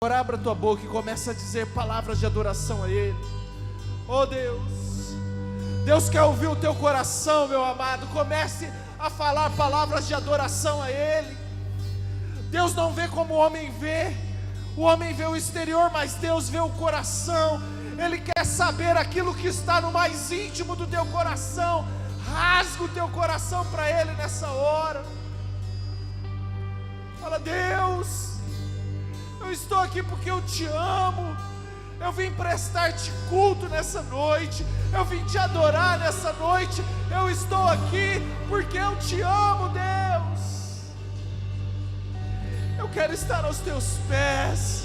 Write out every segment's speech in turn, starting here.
Agora abra a tua boca e começa a dizer palavras de adoração a Ele. Oh Deus, Deus quer ouvir o teu coração, meu amado. Comece a falar palavras de adoração a Ele. Deus não vê como o homem vê. O homem vê o exterior, mas Deus vê o coração. Ele quer saber aquilo que está no mais íntimo do teu coração. Rasga o teu coração para Ele nessa hora. Fala: Deus, eu estou aqui porque eu te amo. Eu vim prestar-te culto nessa noite. Eu vim te adorar nessa noite. Eu estou aqui porque eu te amo, Deus. Eu quero estar aos teus pés.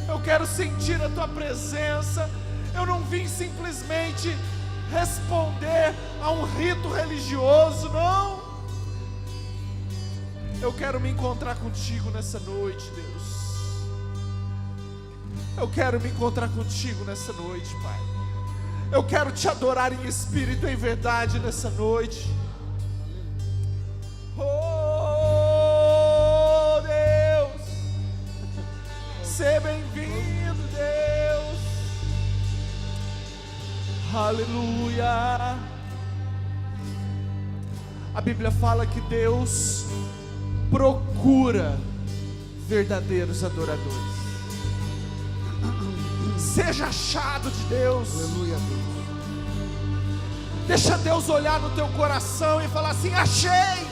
Eu quero sentir a tua presença. Eu não vim simplesmente responder a um rito religioso, não. Eu quero me encontrar contigo nessa noite, Deus. Eu quero me encontrar contigo nessa noite, Pai. Eu quero te adorar em espírito e em verdade nessa noite. Oh, Deus, seja bem-vindo, Deus. Aleluia. A Bíblia fala que Deus procura verdadeiros adoradores. Seja achado de Deus. Aleluia, Deus. Deixa Deus olhar no teu coração e falar assim: achei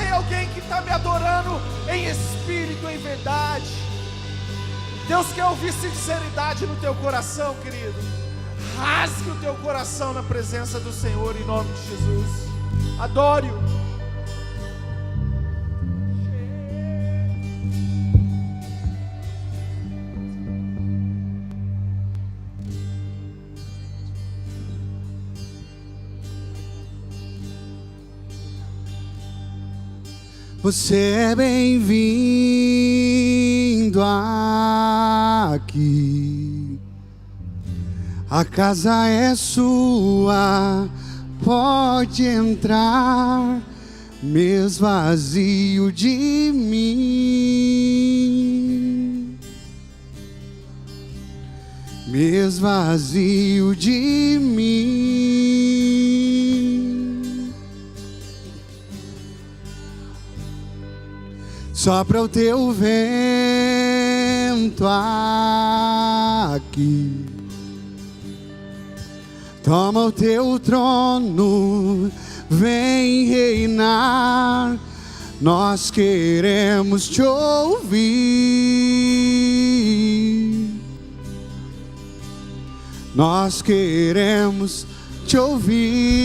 alguém que está me adorando em espírito e em verdade. Deus quer ouvir sinceridade no teu coração, querido. Rasgue o teu coração na presença do Senhor em nome de Jesus. Adore-o. Você é bem-vindo aqui. A casa é sua, pode entrar, mesmo vazio de mim, mesmo vazio de mim. Sopra o teu vento aqui, toma o teu trono, vem reinar. Nós queremos te ouvir. Nós queremos te ouvir.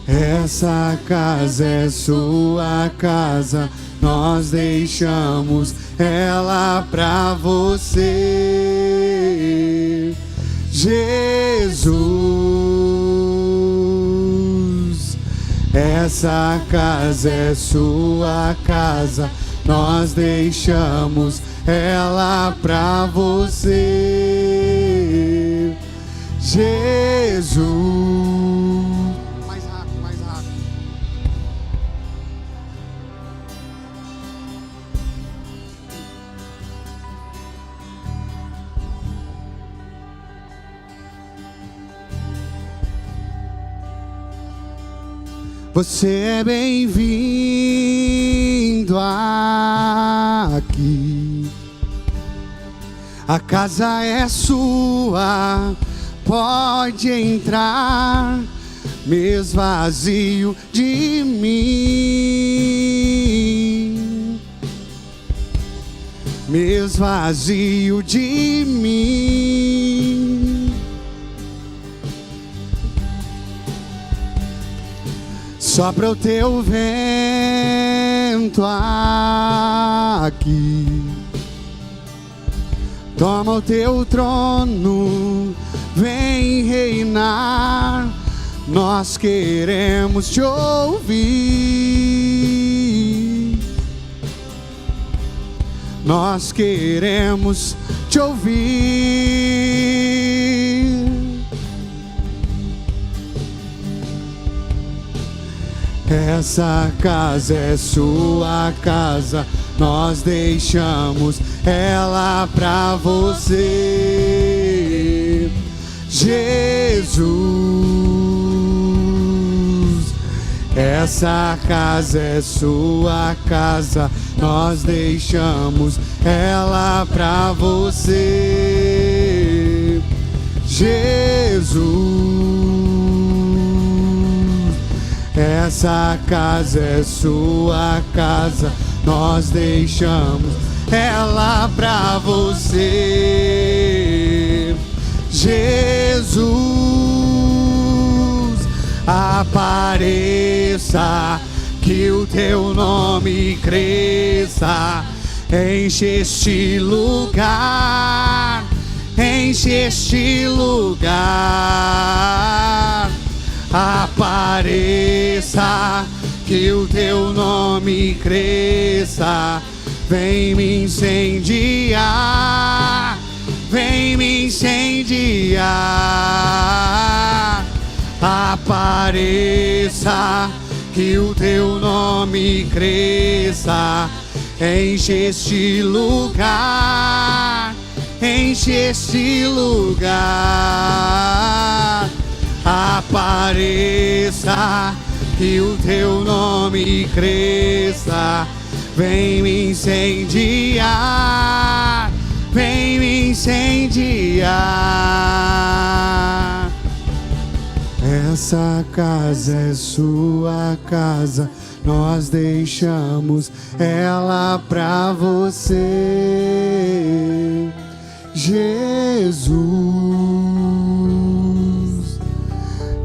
Essa casa é sua casa, nós deixamos ela pra você, Jesus. Essa casa é sua casa, nós deixamos ela pra você, Jesus. Você é bem-vindo aqui. A casa é sua, pode entrar, mesmo vazio de mim, mesmo vazio de mim. Sopra o teu vento aqui, toma o teu trono, vem reinar. Nós queremos te ouvir. Nós queremos te ouvir. Essa casa é sua casa, nós deixamos ela pra você, Jesus. Essa casa é sua casa, nós deixamos ela pra você, Jesus. Essa casa é sua casa, nós deixamos ela pra você, Jesus. Apareça, que o teu nome cresça, enche este lugar, enche este lugar. Apareça, que o teu nome cresça, vem me incendiar, vem me incendiar. Apareça, que o teu nome cresça, enche este lugar, enche este lugar. Apareça, que o teu nome cresça, vem me incendiar, vem me incendiar. Essa casa é sua casa, nós deixamos ela pra você, Jesus.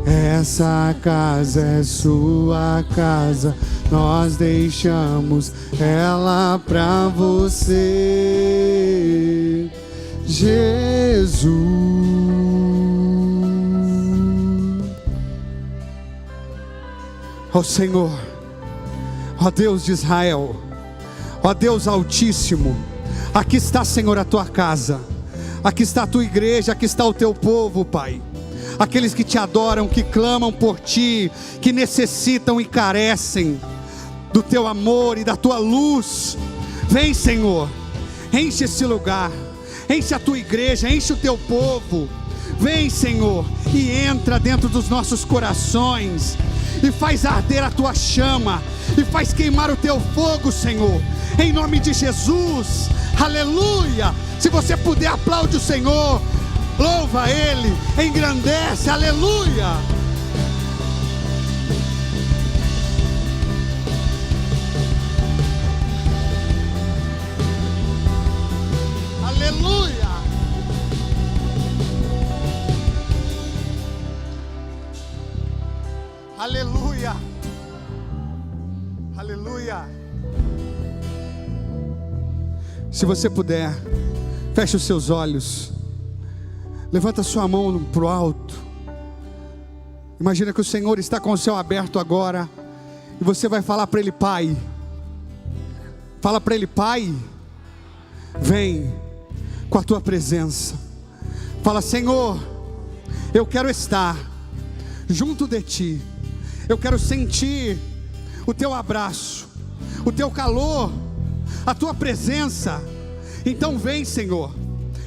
Essa casa é sua casa, nós deixamos ela pra você, Jesus. Ó Senhor, ó Deus de Israel, ó Deus Altíssimo, aqui está, Senhor, a tua casa, aqui está a tua igreja, aqui está o teu povo, Pai. Aqueles que te adoram, que clamam por ti, que necessitam e carecem do teu amor e da tua luz. Vem, Senhor, enche esse lugar, enche a tua igreja, enche o teu povo. Vem, Senhor, e entra dentro dos nossos corações, e faz arder a tua chama, e faz queimar o teu fogo, Senhor, em nome de Jesus. Aleluia. Se você puder, aplaude o Senhor, louva Ele, engrandece, aleluia. Aleluia. Aleluia. Aleluia. Se você puder, feche os seus olhos. Levanta sua mão para o alto. Imagina que o Senhor está com o céu aberto agora, e você vai falar para Ele: Pai. Fala para Ele: Pai, vem com a tua presença. Fala: Senhor, eu quero estar junto de ti, eu quero sentir o teu abraço, o teu calor, a tua presença. Então vem, Senhor,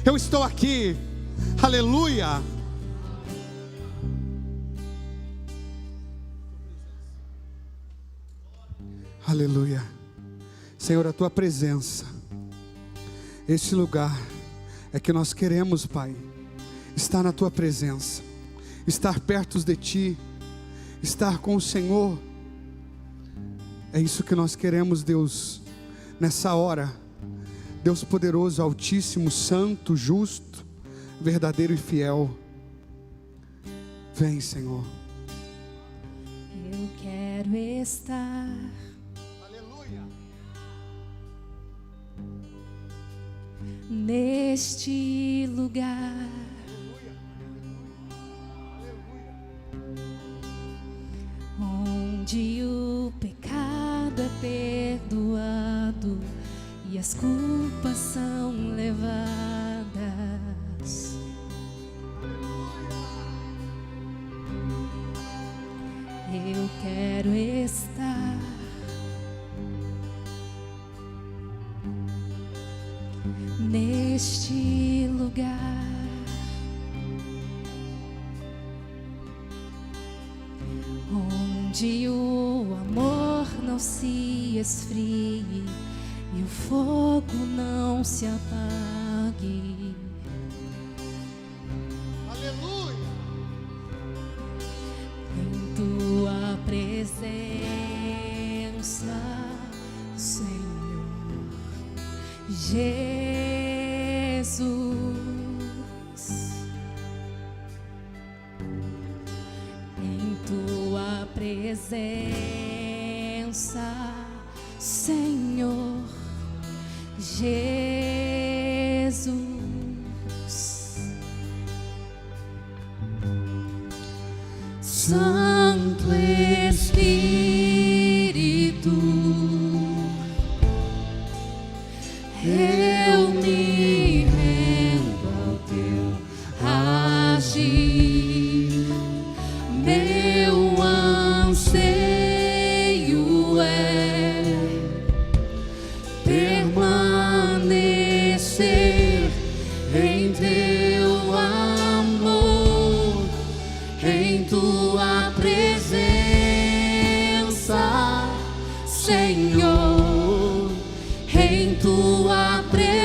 eu estou aqui. Aleluia. Aleluia. Senhor, a tua presença, este lugar é que nós queremos, Pai. Estar na tua presença, estar perto de ti, estar com o Senhor. É isso que nós queremos, Deus, nessa hora. Deus poderoso, altíssimo, santo, justo, verdadeiro e fiel. Vem, Senhor. Eu quero estar, aleluia, neste lugar, onde o pecado é perdoado e as culpas são levadas. Eu quero estar neste lugar, onde o amor não se esfrie e o fogo não se apague. Aleluia. Em tua presença, Senhor Jesus. Em tua presença, Senhor Jesus. Santo Espírito, eu me rendo ao teu agir. Meu anseio é permanecer em teu amor, em tua presença, Senhor, em tua presença,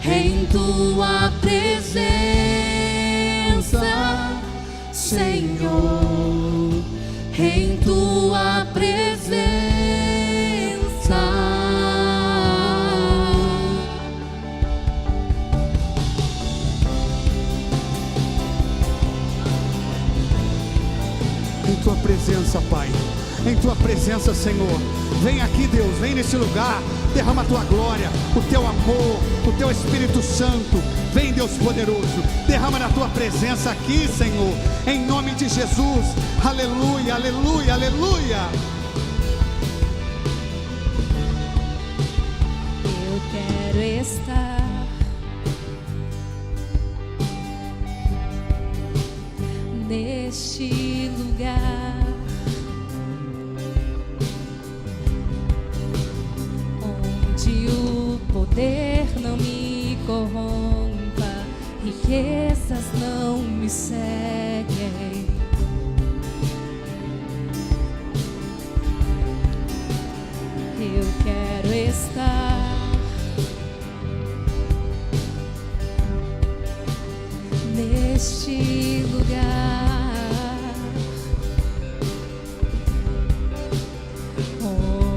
em tua presença, Senhor, em tua presença. Em tua presença, Pai, em tua presença, Senhor. Vem aqui, Deus, vem nesse lugar, derrama a tua glória, o teu amor, o teu Espírito Santo. Vem, Deus poderoso, derrama na tua presença aqui, Senhor, em nome de Jesus. Aleluia, aleluia, aleluia. Eu quero estar neste lugar, onde o poder não me corrompa, riquezas não me seguem. Eu quero estar neste lugar,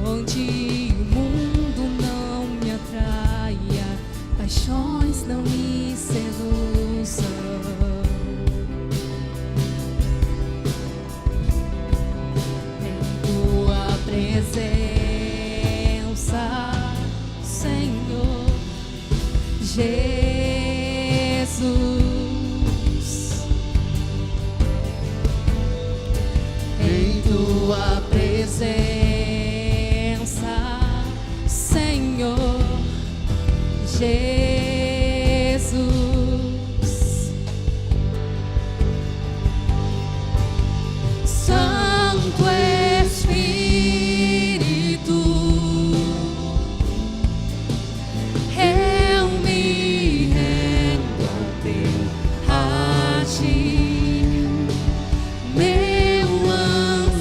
onde o mundo não me atraia, paixões não me seduzam. Em tua presença, Senhor Jesus, em tua presença, Senhor Jesus. Santo Espírito, eu me rendo ao teu agir. Meu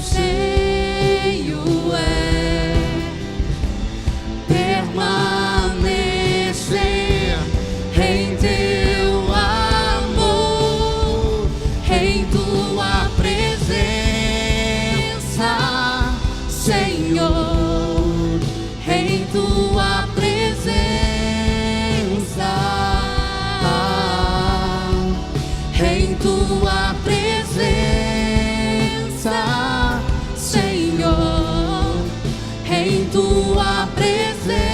anseio é permanecer em teu amor, em tua presença, Senhor, em tua presença, em tua presença, Senhor, em tua presença.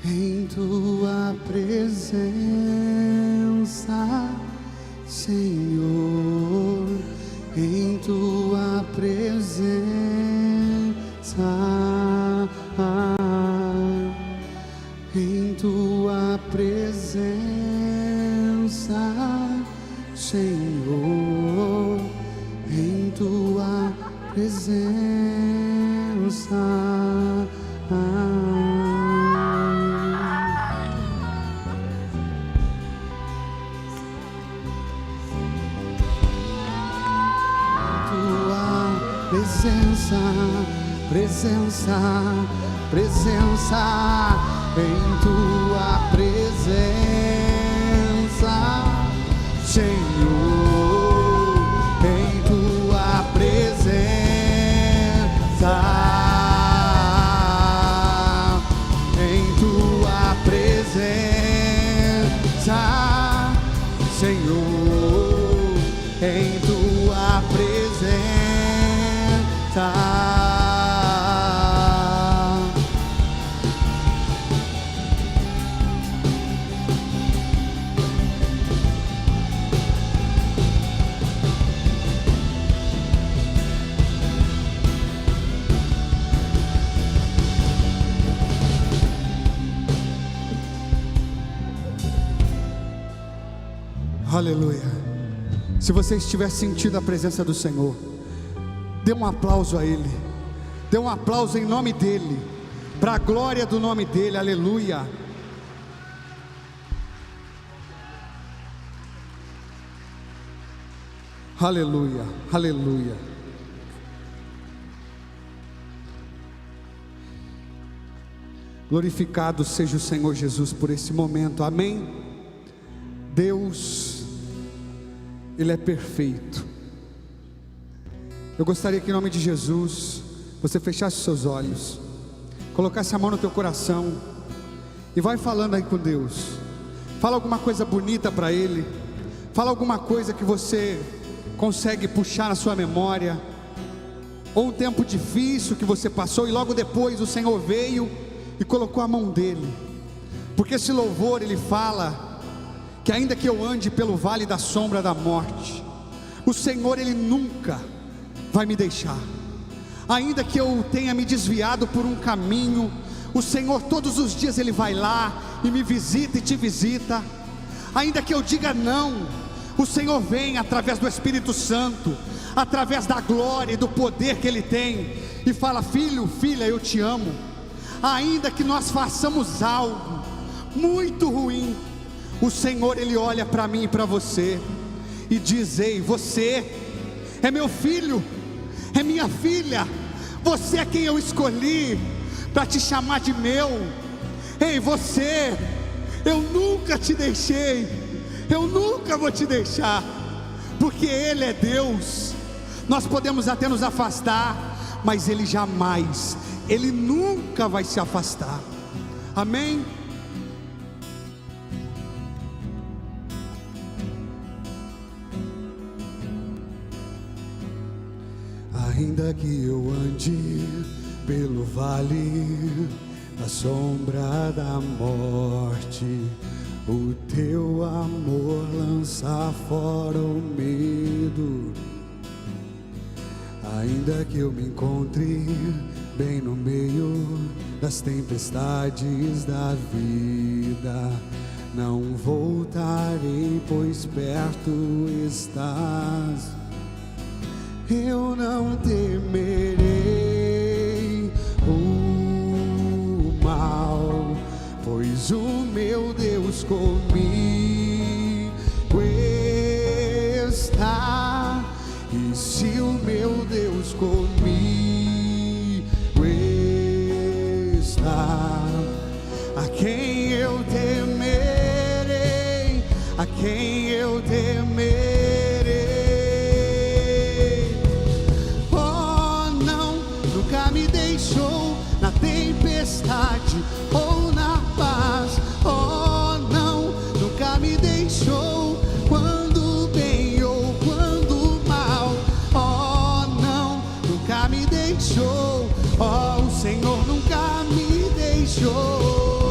em tua presença, Senhor, em tua presença, em tua presença, Senhor, em tua presença. Presença, presença, presença, em tua presença, Senhor, em tua presença, em tua presença, Senhor, em tua presença. Aleluia. Se você estiver sentindo a presença do Senhor, dê um aplauso a Ele, dê um aplauso em nome dEle, para a glória do nome dEle, aleluia. Aleluia, aleluia. Glorificado seja o Senhor Jesus por esse momento, amém. Deus, Ele é perfeito. Eu gostaria que em nome de Jesus você fechasse os seus olhos, colocasse a mão no teu coração e vai falando aí com Deus. Fala alguma coisa bonita para Ele, fala alguma coisa que você consegue puxar na sua memória, ou um tempo difícil que você passou e logo depois o Senhor veio e colocou a mão dEle. Porque esse louvor ele fala que ainda que eu ande pelo vale da sombra da morte, o Senhor Ele nunca vai me deixar. Ainda que eu tenha me desviado por um caminho, o Senhor todos os dias Ele vai lá e me visita e te visita. Ainda que eu diga não, o Senhor vem através do Espírito Santo, através da glória e do poder que Ele tem, e fala: filho, filha, eu te amo. Ainda que nós façamos algo muito ruim, o Senhor Ele olha para mim e para você e diz: ei, você é meu filho, é minha filha, você é quem eu escolhi para te chamar de meu. Ei, você, eu nunca te deixei, eu nunca vou te deixar, porque Ele é Deus. Nós podemos até nos afastar, mas Ele jamais, Ele nunca vai se afastar. Amém? Ainda que eu ande pelo vale da sombra da morte, o teu amor lança fora o medo. Ainda que eu me encontre bem no meio das tempestades da vida, não voltarei, pois perto estás. Eu não temerei o mal, pois o meu Deus comigo está. E se o meu Deus comigo está, a quem eu temerei, a quem eu temerei? Na tempestade ou na paz, oh não, nunca me deixou. Quando bem ou quando mal, oh não, nunca me deixou. Oh, o Senhor nunca me deixou.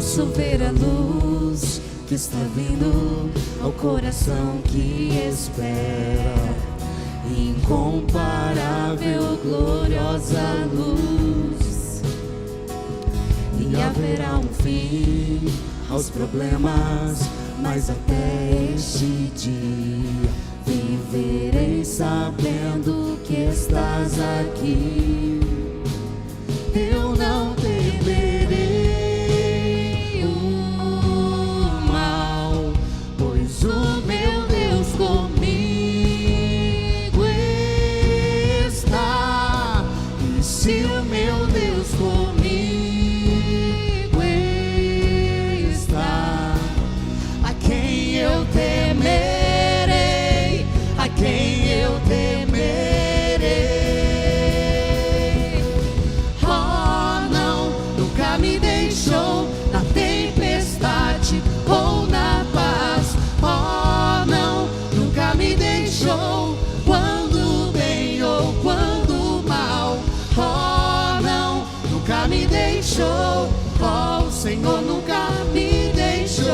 posso ver a luz que está vindo ao coração que espera. Incomparável, gloriosa luz. E haverá um fim aos problemas, mas até este dia viverei sabendo que estás aqui. Eu não temerei o mal, pois o meu Deus comigo está. E se o meu Deus comigo está, a quem eu temerei, a quem eu temerei. Oh, não, nunca me deixou na tempestade ou na paz. Oh, não, nunca me deixou quando bem ou quando mal. Oh, não, nunca me deixou. Oh, o Senhor nunca me deixou.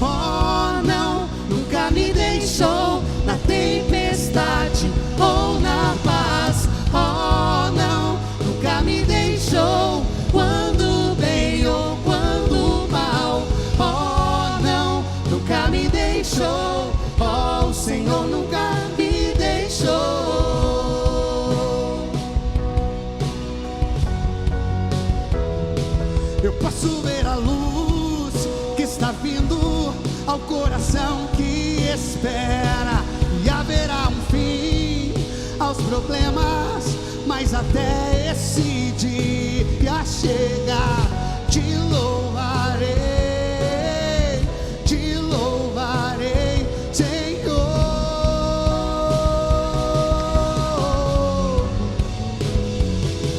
Oh, não, nunca me deixou na tempestade ou na paz. Oh, não, nunca me deixou quando bem ou quando mal. Oh, não, nunca me deixou. Oh, o Senhor nunca me deixou. Eu posso ver a luz que está vindo ao coração que espera. E haverá um fim aos problemas, mas até esse dia chegar, te louvarei, Senhor.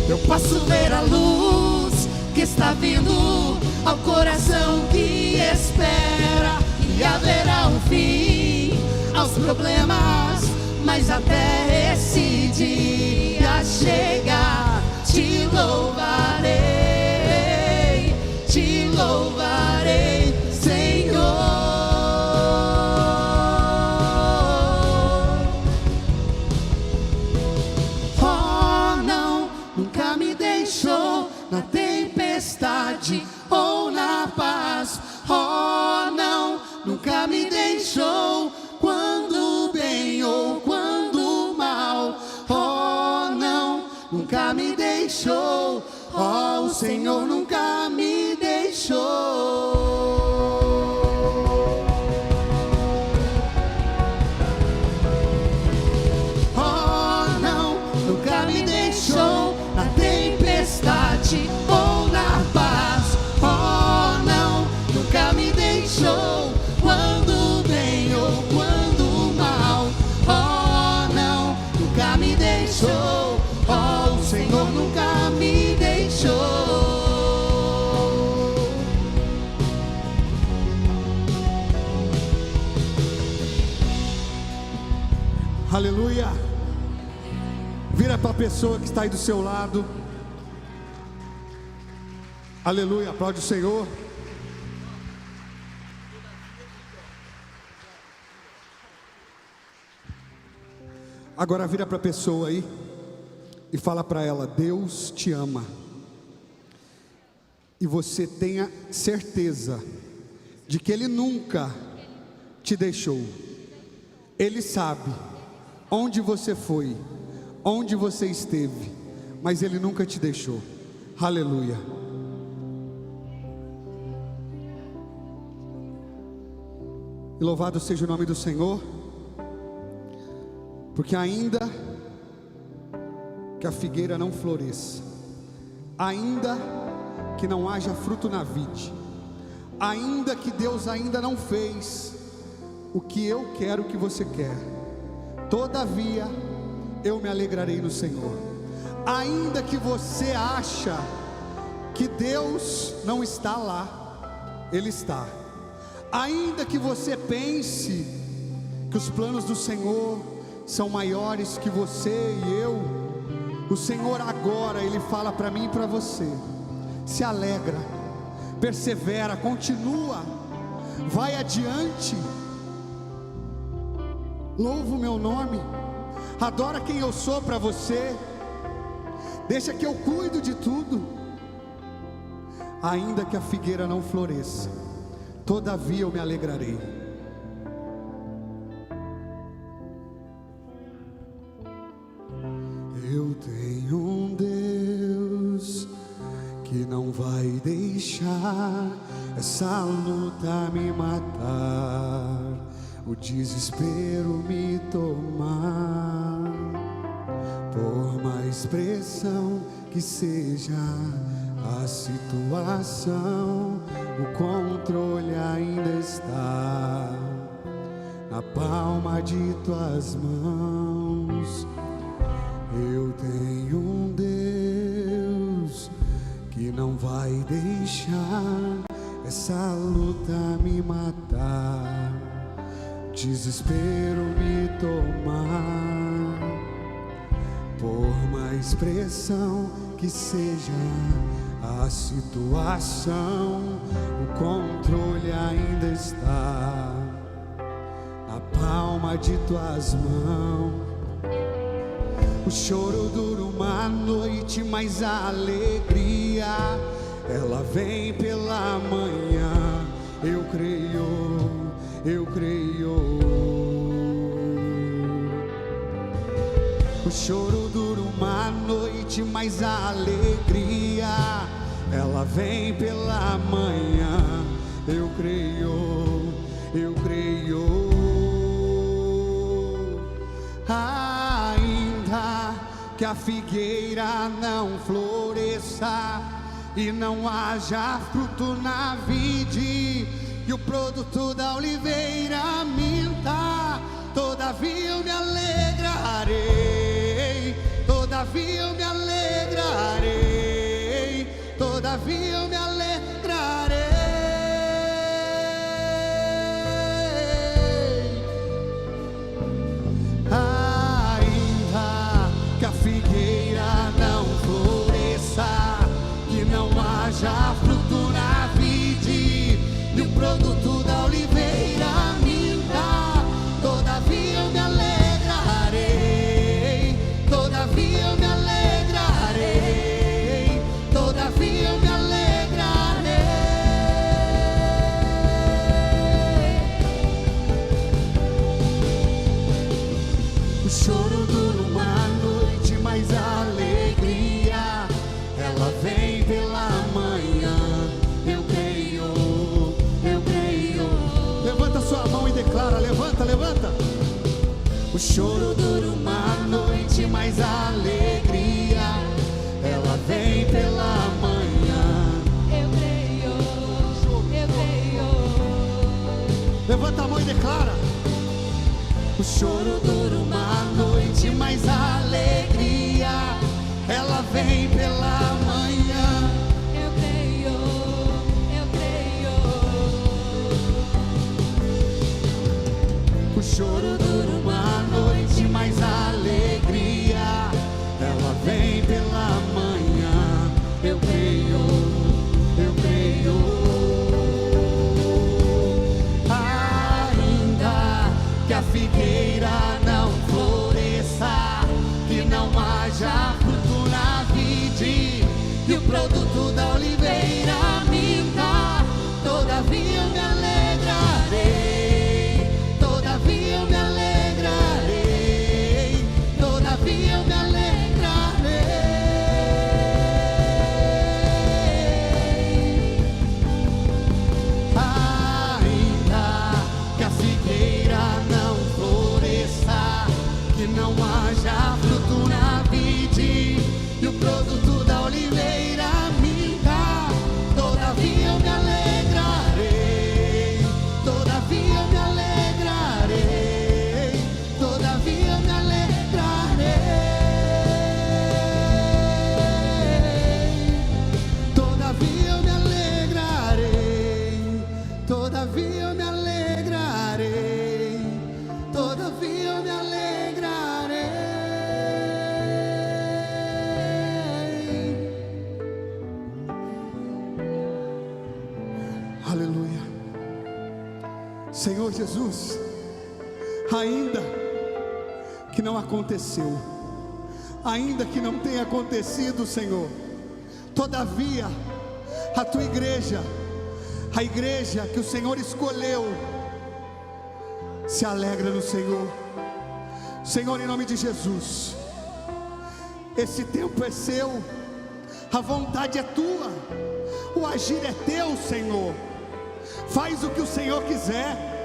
Eu posso ver a luz que está vindo ao coração que espera. E haverá um fim aos problemas, mas até esse dia chegar, te louvarei, Senhor. Oh, não, nunca me deixou na tempestade ou na paz. Oh, não, nunca me deixou quando bem ou quando mal. Oh, não, nunca me deixou. Oh, o Senhor nunca me deixou. Oh, não, nunca me deixou na tempestade ou na paz. Oh, não, nunca me deixou quando bem ou quando mal. Oh, não, nunca me deixou. Oh, o Senhor nunca me deixou. Aleluia. Vira para a pessoa que está aí do seu lado. Aleluia, aplaude o Senhor. Agora vira para a pessoa aí e fala para ela: Deus te ama. E você tenha certeza de que Ele nunca te deixou. Ele sabe onde você foi, onde você esteve, mas Ele nunca te deixou. Aleluia. E louvado seja o nome do Senhor, porque ainda que a figueira não floresça, ainda que não haja fruto na vide, ainda que Deus ainda não fez o que eu quero que você quer, todavia eu me alegrarei no Senhor. Ainda que você acha que Deus não está lá, Ele está. Ainda que você pense que os planos do Senhor são maiores que você e eu. O Senhor agora, Ele fala para mim e para você: se alegra, persevera, continua, vai adiante, louva o meu nome, adora quem eu sou para você, deixa que eu cuido de tudo. Ainda que a figueira não floresça, todavia eu me alegrarei. Eu tenho um Deus que não vai deixar essa luta me matar, o desespero me tomar. Por mais pressão que seja a situação, o controle ainda está na palma de tuas mãos. Eu tenho um Deus que não vai deixar essa luta me matar, desespero me tomar. Por mais pressão que seja a situação, o controle ainda está na palma de tuas mãos. O choro dura uma noite, mas a alegria, ela vem pela manhã. Eu creio, eu creio. O choro dura uma noite, mas a alegria, ela vem pela manhã. Eu creio, eu creio. Ainda que a figueira não floresça e não haja fruto na vide, e o produto da oliveira minta, todavia eu me alegrarei, todavia eu me alegrarei, todavia eu me alegrarei. Ainda que a figueira não floresça, que não haja fruto na vide, e o produto da oliveira minta, todavia eu me alegrarei, todavia eu me alegrarei, todavia eu me alegrarei. O choro dura uma noite, mas a alegria, ela vem pela manhã. Eu creio, eu creio. Levanta sua mão e declara, levanta, levanta. O choro dura uma noite, mas a alegria, ela vem pela manhã. Eu creio, eu creio. Levanta a mão e declara. O choro dura uma noite, mas a alegria, ela vem pela manhã. Eu creio, eu creio. O choro dura uma noite, mas a alegria, ela vem pela manhã. Eu creio, eu creio. Ainda que a figueira não floresça, que não haja fruto na vide, e o produto da oliveira minta, todavia eu me alegrarei, todavia eu me alegrarei, todavia eu me alegrarei. Ainda que a figueira não floresça, que não haja fruto na vide, e o produto da oliveira minta, todavia eu me alegrarei, todavia eu me alegrarei, todavia eu me alegrarei, todavia eu me alegrarei, todavia eu me alegrarei, todavia eu me alegrarei. Senhor Jesus, ainda que não aconteceu, ainda que não tenha acontecido, Senhor, todavia a tua igreja, a igreja que o Senhor escolheu, se alegra no Senhor. Senhor, em nome de Jesus, esse tempo é seu, a vontade é tua, o agir é teu, Senhor. Faz o que o Senhor quiser.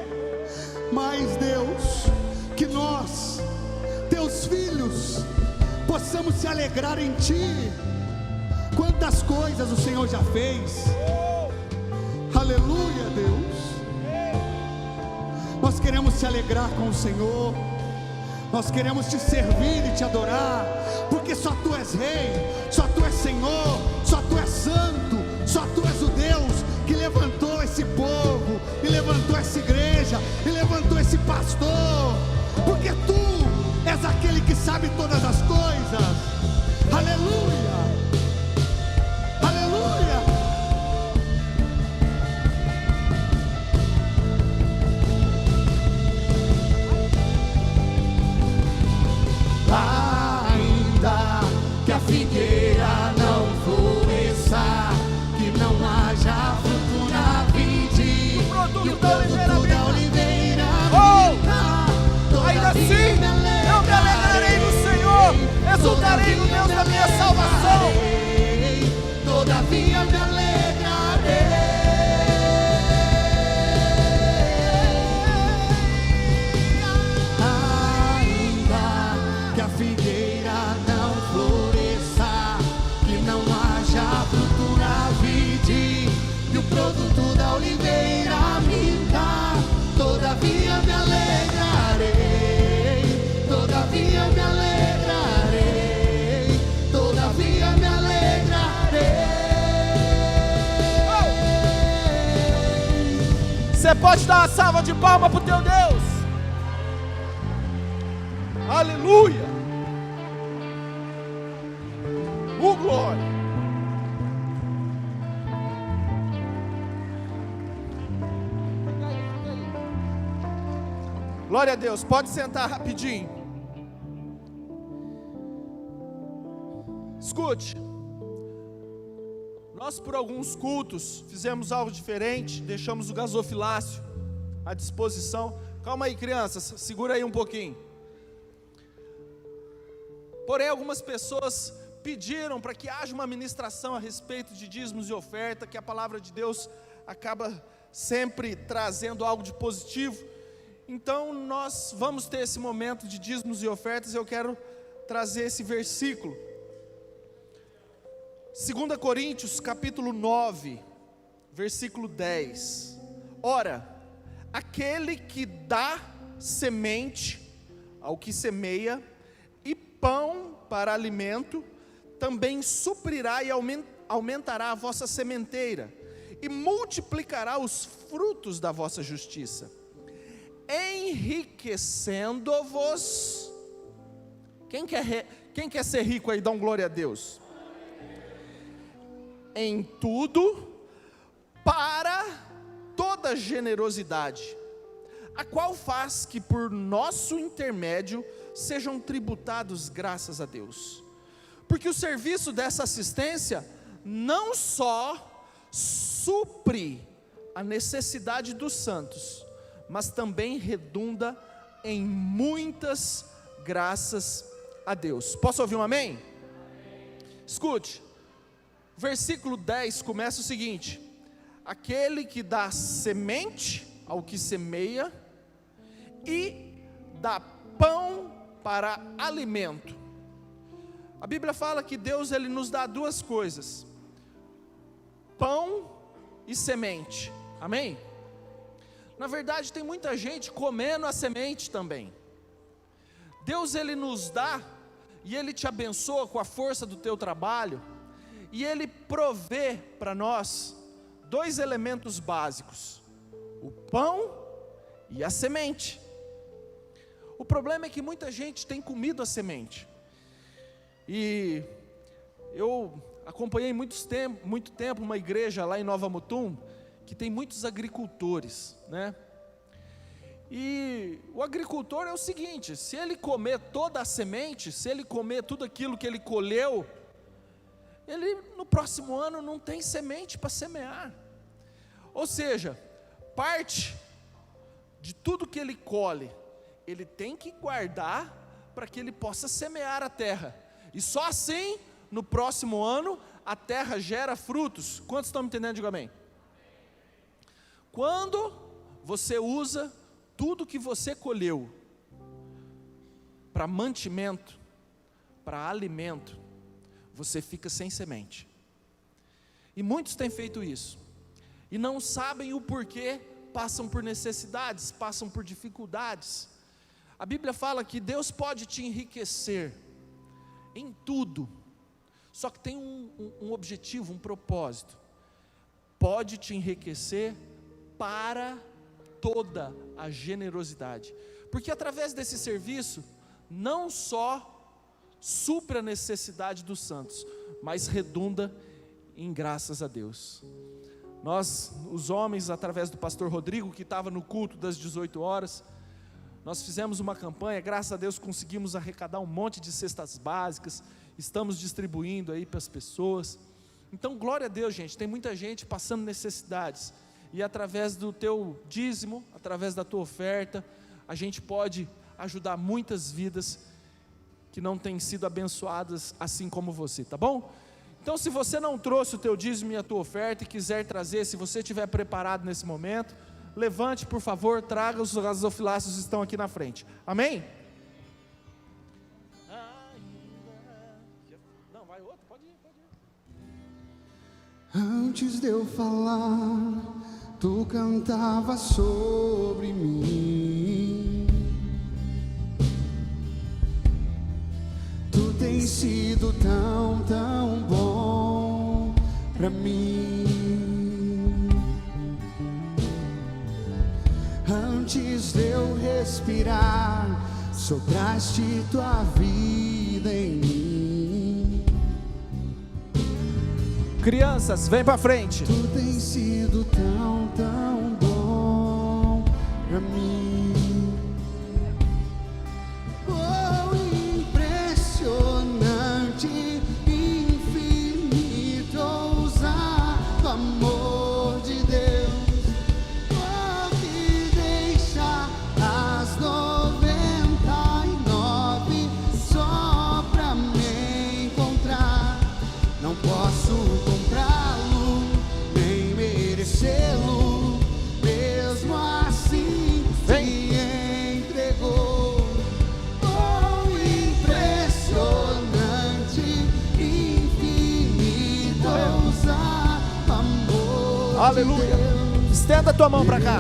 Mas Deus, que nós, teus filhos, possamos se alegrar em Ti. Quantas coisas o Senhor já fez. Aleluia, Deus. Nós queremos se alegrar com o Senhor. Nós queremos te servir e te adorar, porque só Tu és Rei, só Tu és Senhor, só Tu és Santo, só Tu és o Deus que levantou esse povo, e levantou essa igreja, e levantou esse pastor, porque Tu és aquele que sabe todas as coisas. Aleluia, aleluia. Ainda que a figueira não floresça, que não haja fruto na vide, e o produto da oliveira minta, Ainda assim, eu me alegrarei no Senhor, exultarei no Deus da minha salvação. Todavia me alegrarei. Ainda que a figueira não floresça, que não haja fruto na vide, e o produto da oliveira minta, todavia me alegrarei, todavia me alegrarei, todavia me alegrarei. Você pode dar uma salva de palmas para o teu Deus. Aleluia. Glória. Glória a Deus. Pode sentar rapidinho. Escute. Nós, por alguns cultos, fizemos algo diferente. Deixamos o gasofilácio à disposição. Calma aí, crianças, segura aí um pouquinho. Porém, algumas pessoas pediram para que haja uma ministração a respeito de dízimos e oferta, que a palavra de Deus acaba sempre trazendo algo de positivo. Então nós vamos ter esse momento de dízimos e ofertas. Eu quero trazer esse versículo, 2 Coríntios capítulo 9, versículo 10. Ora, aquele que dá semente ao que semeia e pão para alimento, também suprirá e aumentará a vossa sementeira, e multiplicará os frutos da vossa justiça, enriquecendo-vos. Quem quer ser rico aí? Dá um glória a Deus. Em tudo, para toda generosidade, a qual faz que por nosso intermédio sejam tributados graças a Deus. Porque o serviço dessa assistência não só supre a necessidade dos santos, mas também redunda em muitas graças a Deus. Posso ouvir um amém? Escute, versículo 10 começa o seguinte: aquele que dá semente ao que semeia e dá pão para alimento. A Bíblia fala que Deus, Ele nos dá duas coisas: pão e semente, amém? Na verdade tem muita gente comendo a semente também. Deus, Ele nos dá, e Ele te abençoa com a força do teu trabalho, e Ele provê para nós dois elementos básicos: o pão e a semente. O problema é que muita gente tem comido a semente. E eu acompanhei muito tempo uma igreja lá em Nova Mutum, que tem muitos agricultores, né? E o agricultor é o seguinte: se ele comer toda a semente, se ele comer tudo aquilo que ele colheu, ele no próximo ano não tem semente para semear. Ou seja, parte de tudo que ele colhe, ele tem que guardar para que ele possa semear a terra. E só assim, no próximo ano, a terra gera frutos. Quantos estão me entendendo? Diga amém. Quando você usa tudo que você colheu para mantimento, para alimento, você fica sem semente. E muitos têm feito isso, e não sabem o porquê, passam por necessidades, passam por dificuldades. A Bíblia fala que Deus pode te enriquecer em tudo, só que tem um objetivo, um propósito. Pode te enriquecer para toda a generosidade, porque através desse serviço, não só supra a necessidade dos santos, mas redunda em graças a Deus. Nós, os homens, através do pastor Rodrigo, que estava no culto das 18 horas, nós fizemos uma campanha, graças a Deus conseguimos arrecadar um monte de cestas básicas, estamos distribuindo aí para as pessoas. Então glória a Deus, gente, tem muita gente passando necessidades, e através do teu dízimo, através da tua oferta, a gente pode ajudar muitas vidas que não têm sido abençoadas assim como você, tá bom? Então, se você não trouxe o teu dízimo e a tua oferta e quiser trazer, se você estiver preparado nesse momento, levante, por favor, traga, os gasofiláceos estão aqui na frente, amém? Não, vai outro, pode ir. Antes de eu falar, tu cantava sobre mim. Tu tens sido tão, tão bom pra mim. Antes de eu respirar, sopraste tua vida em mim. Crianças, vem para frente. Tu tens sido tão, tão bom pra mim. Oh, impressionante, infinito, ousado amor de Deus. Oh, que deixa as 99 só pra me encontrar. Não posso comprá-lo, nem merecê-lo, mesmo assim se entregou. Oh, impressionante, infinito, ousado amor. Aleluia. de Deus. Estenda a tua mão para cá.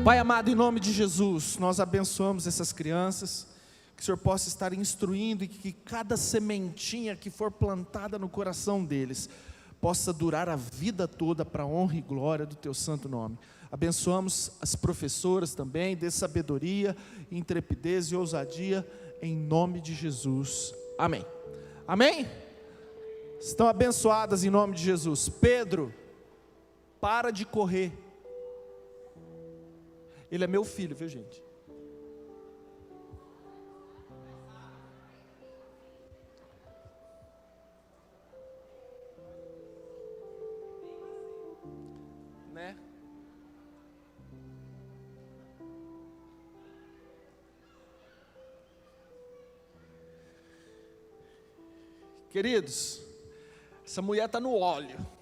Pai amado, em nome de Jesus, nós abençoamos essas crianças, que o Senhor possa estar instruindo e que cada sementinha que for plantada no coração deles possa durar a vida toda para a honra e glória do teu santo nome. Abençoamos as professoras também, dê sabedoria, intrepidez e ousadia em nome de Jesus. Amém. Amém? Estão abençoadas em nome de Jesus. Pedro, para de correr. Ele é meu filho, viu, gente? Né? Queridos, essa mulher está no óleo.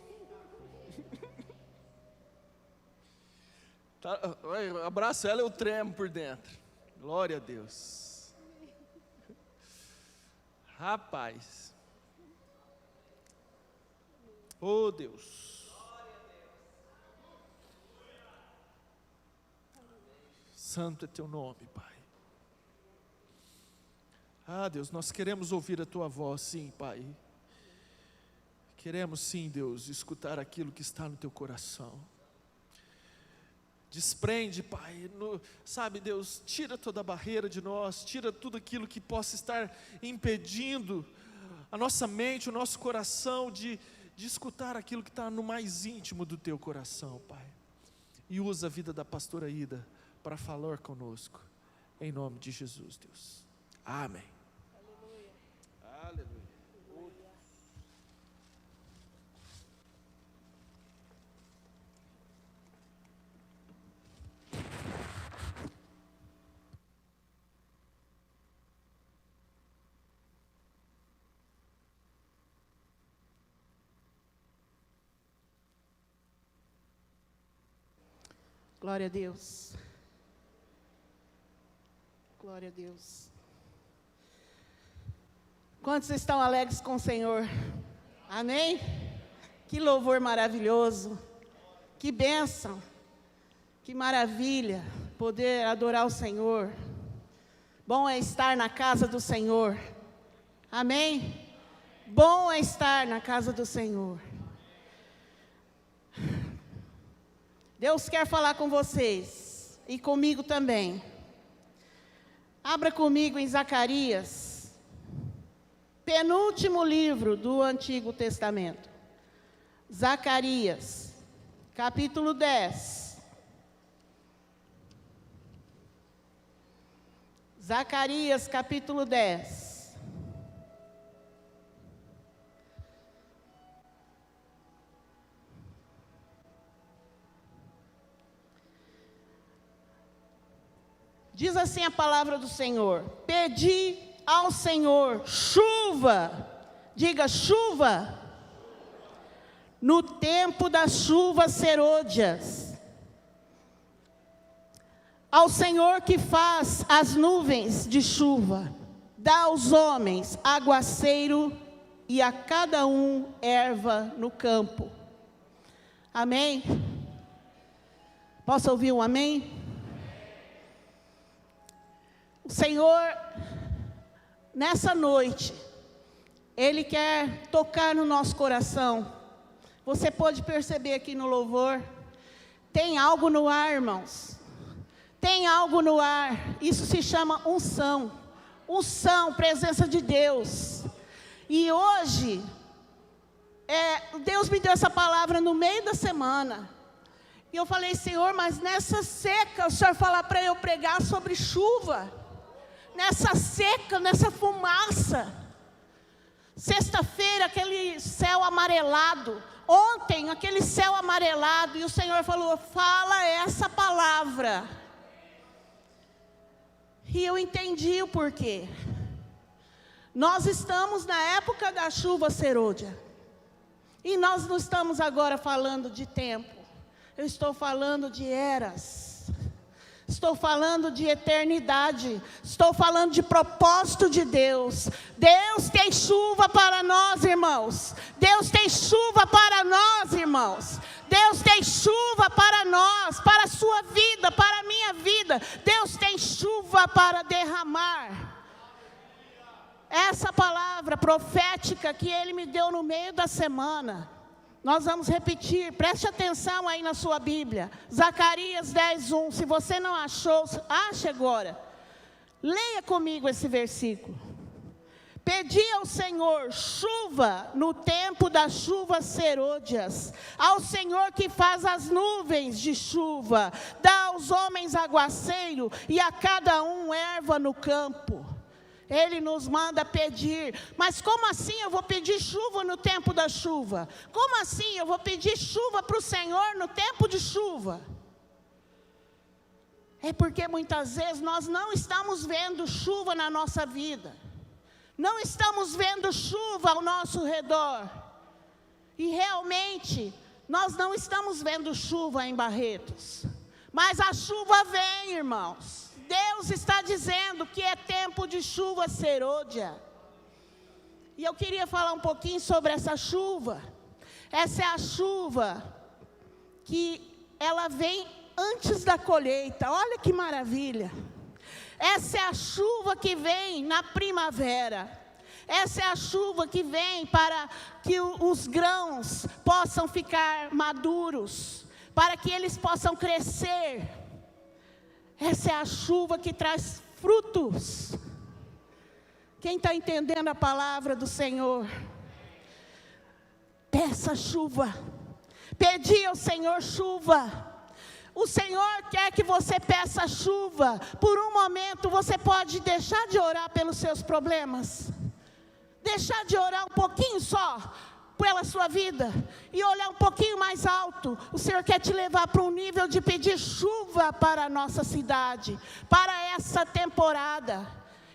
Tá, eu abraço ela, eu tremo por dentro. Glória a Deus. Rapaz. Oh Deus. Santo é teu nome, Pai. Ah, Deus, nós queremos ouvir a tua voz, sim, Pai. Queremos, sim, Deus, escutar aquilo que está no teu coração. Desprende, Pai, sabe, Deus, tira toda a barreira de nós, tira tudo aquilo que possa estar impedindo a nossa mente, o nosso coração de escutar aquilo que está no mais íntimo do teu coração, Pai. e usa a vida da pastora Ida para falar conosco, em nome de Jesus, Deus. Amém. Aleluia. Aleluia. Glória a Deus. Glória a Deus. Quantos estão alegres com o Senhor? Amém? Que louvor maravilhoso. Que bênção. Que maravilha poder adorar o Senhor. Bom é estar na casa do Senhor. Amém? Bom é estar na casa do Senhor. Deus quer falar com vocês e comigo também. Abra comigo em Zacarias, penúltimo livro do Antigo Testamento. Zacarias, capítulo 10. Zacarias, capítulo 10. Diz assim a palavra do Senhor: pedi ao Senhor chuva, diga chuva, no tempo das chuvas serôdias, ao Senhor que faz as nuvens de chuva, dá aos homens aguaceiro e a cada um erva no campo. Amém? Posso ouvir um amém? O Senhor, nessa noite, Ele quer tocar no nosso coração. Você pode perceber aqui no louvor, tem algo no ar, irmãos. Tem algo no ar, isso se chama unção. Unção, presença de Deus. E hoje, Deus me deu essa palavra no meio da semana. E eu falei: Senhor, mas nessa seca, o Senhor falar para eu pregar sobre chuva. Nessa seca, nessa fumaça. Sexta-feira, aquele céu amarelado. Ontem, aquele céu amarelado. E o Senhor falou: fala essa palavra. E eu entendi o porquê. Nós estamos na época da chuva serôdia. E nós não estamos agora falando de tempo. Eu estou falando de eras. Estou falando de eternidade. Estou falando de propósito de Deus. Deus tem chuva para nós, irmãos. Deus tem chuva para nós, irmãos. Deus tem chuva para nós, para a sua vida, para a minha vida. Deus tem chuva para derramar. Essa palavra profética que Ele me deu no meio da semana, nós vamos repetir, preste atenção aí na sua Bíblia. Zacarias 10:1, se você não achou, ache agora. Leia comigo esse versículo. Pedi ao Senhor chuva no tempo das chuvas serôdias, ao Senhor que faz as nuvens de chuva, dá aos homens aguaceiro e a cada um erva no campo. Ele nos manda pedir. Mas como assim eu vou pedir chuva no tempo da chuva? Como assim eu vou pedir chuva para o Senhor no tempo de chuva? É porque muitas vezes nós não estamos vendo chuva na nossa vida. Não estamos vendo chuva ao nosso redor. E realmente, nós não estamos vendo chuva em Barretos. Mas a chuva vem, irmãos. Deus está dizendo que é tempo de chuva serôdia. E eu queria falar um pouquinho sobre essa chuva. Essa é a chuva que ela vem antes da colheita. Olha que maravilha. Essa é a chuva que vem na primavera. Essa é a chuva que vem para que os grãos possam ficar maduros, para que eles possam crescer. Essa é a chuva que traz frutos. Quem está entendendo a palavra do Senhor? Peça chuva. Pedi ao Senhor chuva. O Senhor quer que você peça chuva. Por um momento você pode deixar de orar pelos seus problemas. Deixar de orar um pouquinho só pela sua vida e olhar um pouquinho mais alto. O Senhor quer te levar para um nível de pedir chuva para a nossa cidade, para essa temporada.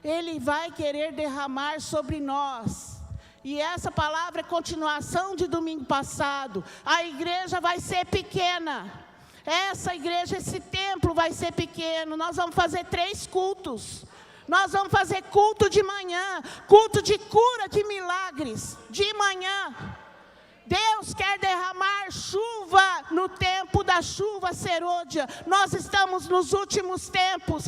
Ele vai querer derramar sobre nós. E essa palavra é continuação de domingo passado. A igreja vai ser pequena. Essa igreja, esse templo vai ser pequeno. Nós vamos fazer 3 cultos. Nós vamos fazer culto de manhã, culto de cura, de milagres, de manhã. Deus quer derramar chuva no tempo da chuva serôdia. Nós estamos nos últimos tempos.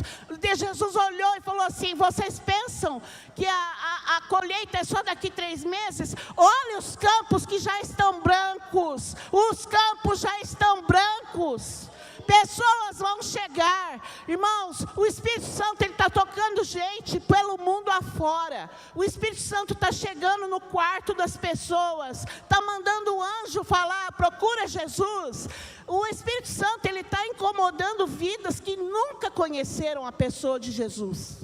Jesus olhou e falou assim: vocês pensam que a colheita é só daqui 3 meses? Olha os campos que já estão brancos. Os campos já estão brancos. Pessoas vão chegar, irmãos. O Espírito Santo, ele está tocando gente pelo mundo afora. O Espírito Santo está chegando no quarto das pessoas, está mandando o anjo falar: procura Jesus. O Espírito Santo, ele está incomodando vidas que nunca conheceram a pessoa de Jesus.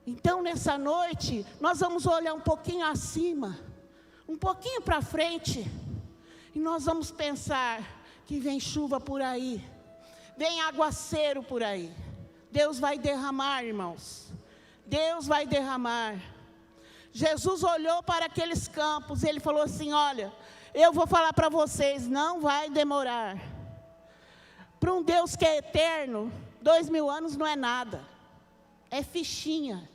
Então nessa noite, nós vamos olhar um pouquinho acima, um pouquinho para frente, e nós vamos pensar que vem chuva por aí, vem aguaceiro por aí. Deus vai derramar, irmãos. Deus vai derramar. Jesus olhou para aqueles campos, ele falou assim: olha, eu vou falar para vocês, não vai demorar. Para um Deus que é eterno, 2000 anos não é nada. É fichinha.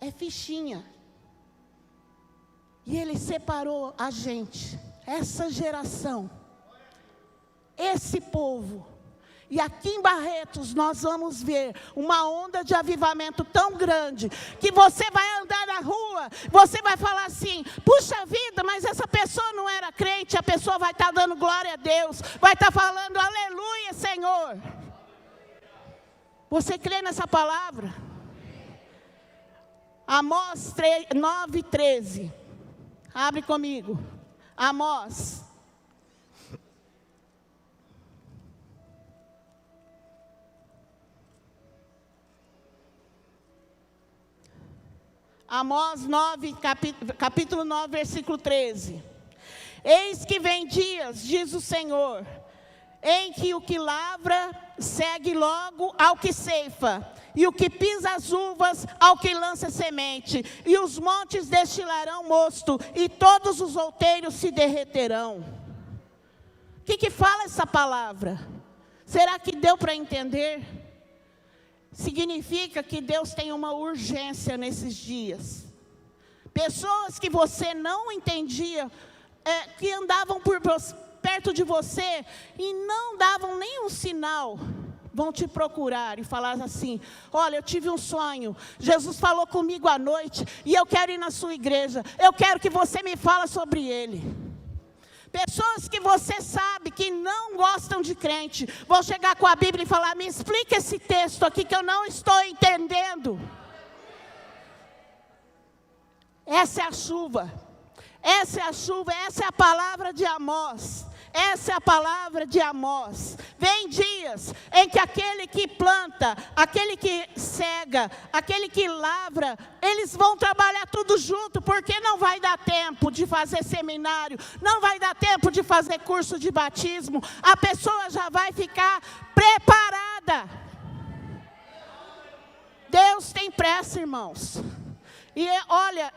É fichinha. E ele separou a gente, essa geração, esse povo. E aqui em Barretos nós vamos ver uma onda de avivamento tão grande, que você vai andar na rua, você vai falar assim: puxa vida, mas essa pessoa não era crente. A pessoa vai estar dando glória a Deus, vai estar falando aleluia, Senhor. Você crê nessa palavra? Amós 9:13. Abre comigo. Amós. Amós 9, capítulo 9, versículo 13. Eis que vem dias, diz o Senhor, em que o que lavra segue logo ao que ceifa, e o que pisa as uvas ao que lança semente, e os montes destilarão mosto, e todos os outeiros se derreterão. O que fala essa palavra? Será que deu para entender? Significa que Deus tem uma urgência nesses dias. Pessoas que você não entendia, que andavam perto de você e não davam nenhum sinal, vão te procurar e falar assim: olha, eu tive um sonho, Jesus falou comigo à noite e eu quero ir na sua igreja, eu quero que você me fale sobre ele. Pessoas que você sabe que não gostam de crente, vão chegar com a Bíblia e falar: me explica esse texto aqui que eu não estou entendendo. Essa é a chuva, essa é a chuva, essa é a palavra de Amós. Essa é a palavra de Amós. Vem dias em que aquele que planta, aquele que cega, aquele que lavra, eles vão trabalhar tudo junto, porque não vai dar tempo de fazer seminário, não vai dar tempo de fazer curso de batismo. A pessoa já vai ficar preparada. Deus tem pressa, irmãos. E olha,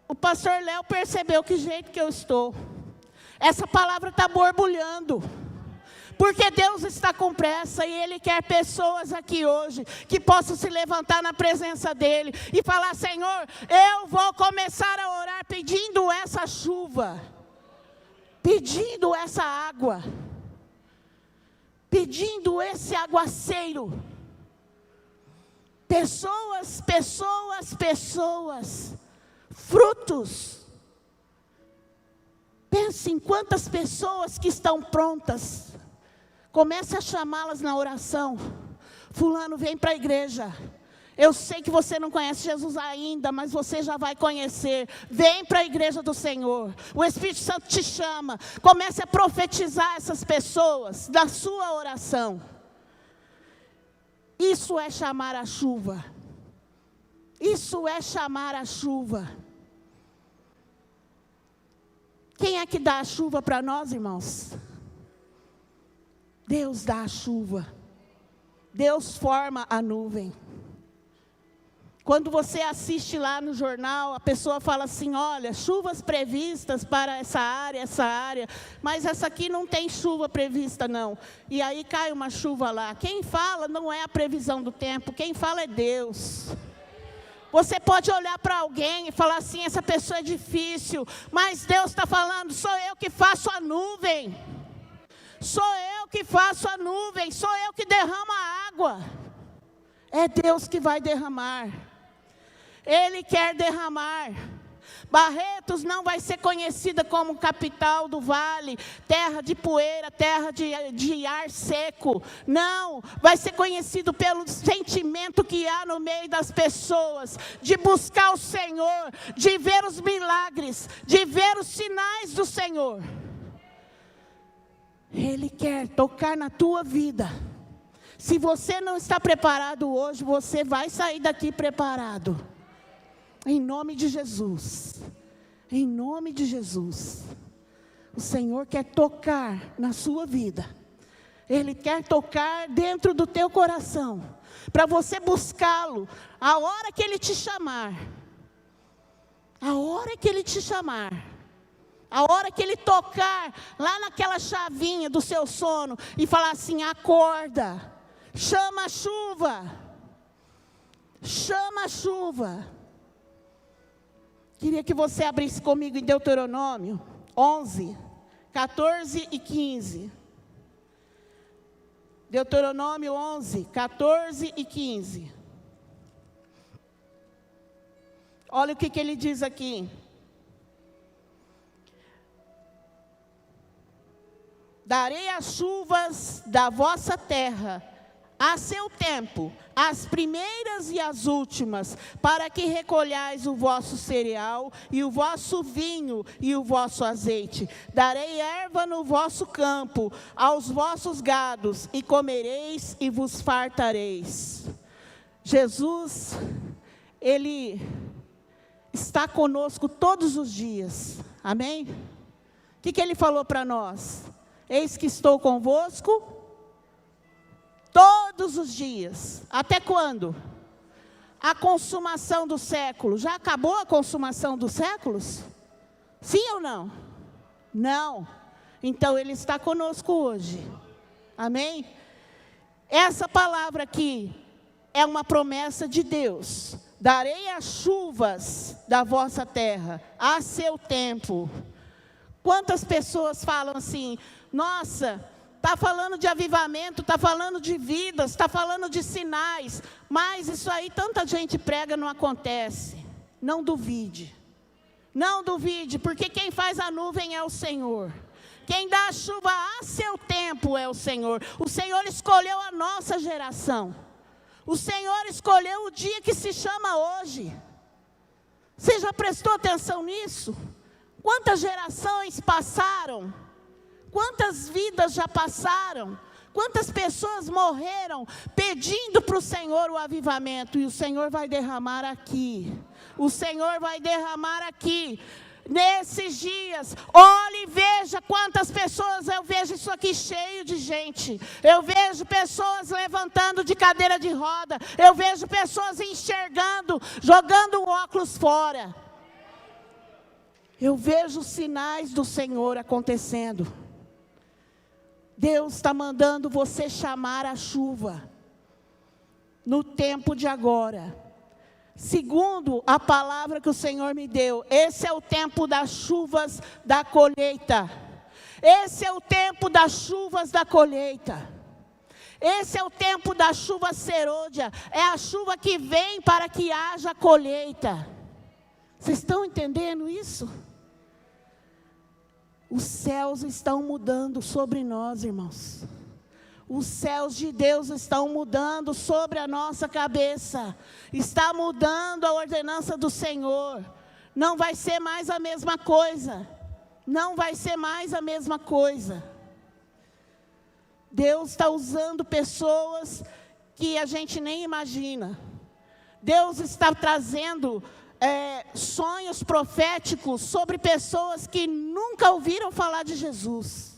o pastor Léo percebeu que jeito que eu estou. Essa palavra está borbulhando, porque Deus está com pressa e Ele quer pessoas aqui hoje que possam se levantar na presença dEle e falar: Senhor, eu vou começar a orar pedindo essa chuva, pedindo essa água, pedindo esse aguaceiro. Pessoas, frutos. Pense em quantas pessoas que estão prontas. Comece a chamá-las na oração. Fulano, vem para a igreja. Eu sei que você não conhece Jesus ainda, mas você já vai conhecer. Vem para a igreja do Senhor. O Espírito Santo te chama. Comece a profetizar essas pessoas da sua oração. Isso é chamar a chuva. Isso é chamar a chuva. Quem é que dá a chuva para nós, irmãos? Deus dá a chuva. Deus forma a nuvem. Quando você assiste lá no jornal, a pessoa fala assim, olha, chuvas previstas para essa área, mas essa aqui não tem chuva prevista não. E aí cai uma chuva lá. Quem fala não é a previsão do tempo, quem fala é Deus. Você pode olhar para alguém e falar assim, essa pessoa é difícil, mas Deus está falando, sou eu que faço a nuvem. Sou eu que faço a nuvem, sou eu que derramo a água. É Deus que vai derramar. Ele quer derramar. Barretos não vai ser conhecida como capital do vale, terra de poeira, terra de ar seco. Não, vai ser conhecido pelo sentimento que há no meio das pessoas, de buscar o Senhor, de ver os milagres, de ver os sinais do Senhor. Ele quer tocar na tua vida. Se você não está preparado hoje, você vai sair daqui preparado. Em nome de Jesus. Em nome de Jesus. O Senhor quer tocar na sua vida. Ele quer tocar dentro do teu coração. Para você buscá-lo. A hora que Ele te chamar. A hora que Ele te chamar. A hora que Ele tocar lá naquela chavinha do seu sono. E falar assim, acorda. Chama a chuva. Chama a chuva. Queria que você abrisse comigo em Deuteronômio 11, 14 e 15. Deuteronômio 11, 14 e 15. Olha o que ele diz aqui. Darei as chuvas da vossa terra a seu tempo, as primeiras e as últimas, para que recolhais o vosso cereal, e o vosso vinho, e o vosso azeite. Darei erva no vosso campo, aos vossos gados, e comereis e vos fartareis. Jesus, Ele está conosco todos os dias, amém? O que Ele falou para nós? Eis que estou convosco todos os dias. Até quando? A consumação do século. Já acabou a consumação dos séculos? Sim ou não? Não. Então Ele está conosco hoje. Amém? Essa palavra aqui é uma promessa de Deus. Darei as chuvas da vossa terra a seu tempo. Quantas pessoas falam assim, nossa, está falando de avivamento, está falando de vidas, está falando de sinais, mas isso aí tanta gente prega, não acontece. Não duvide. Não duvide, porque quem faz a nuvem é o Senhor. Quem dá a chuva a seu tempo é o Senhor. O Senhor escolheu a nossa geração. O Senhor escolheu o dia que se chama hoje. Você já prestou atenção nisso? Quantas gerações passaram? Quantas vidas já passaram? Quantas pessoas morreram pedindo para o Senhor o avivamento? E o Senhor vai derramar aqui. O Senhor vai derramar aqui. Nesses dias, olhe e veja quantas pessoas, eu vejo isso aqui cheio de gente. Eu vejo pessoas levantando de cadeira de roda. Eu vejo pessoas enxergando, jogando o óculos fora. Eu vejo sinais do Senhor acontecendo. Deus está mandando você chamar a chuva no tempo de agora. Segundo a palavra que o Senhor me deu, esse é o tempo das chuvas da colheita. Esse é o tempo das chuvas da colheita. Esse é o tempo da chuva serôdia. É a chuva que vem para que haja colheita. Vocês estão entendendo isso? Os céus estão mudando sobre nós, irmãos. Os céus de Deus estão mudando sobre a nossa cabeça. Está mudando a ordenança do Senhor. Não vai ser mais a mesma coisa. Não vai ser mais a mesma coisa. Deus está usando pessoas que a gente nem imagina. Deus está trazendo sonhos proféticos sobre pessoas que nunca ouviram falar de Jesus.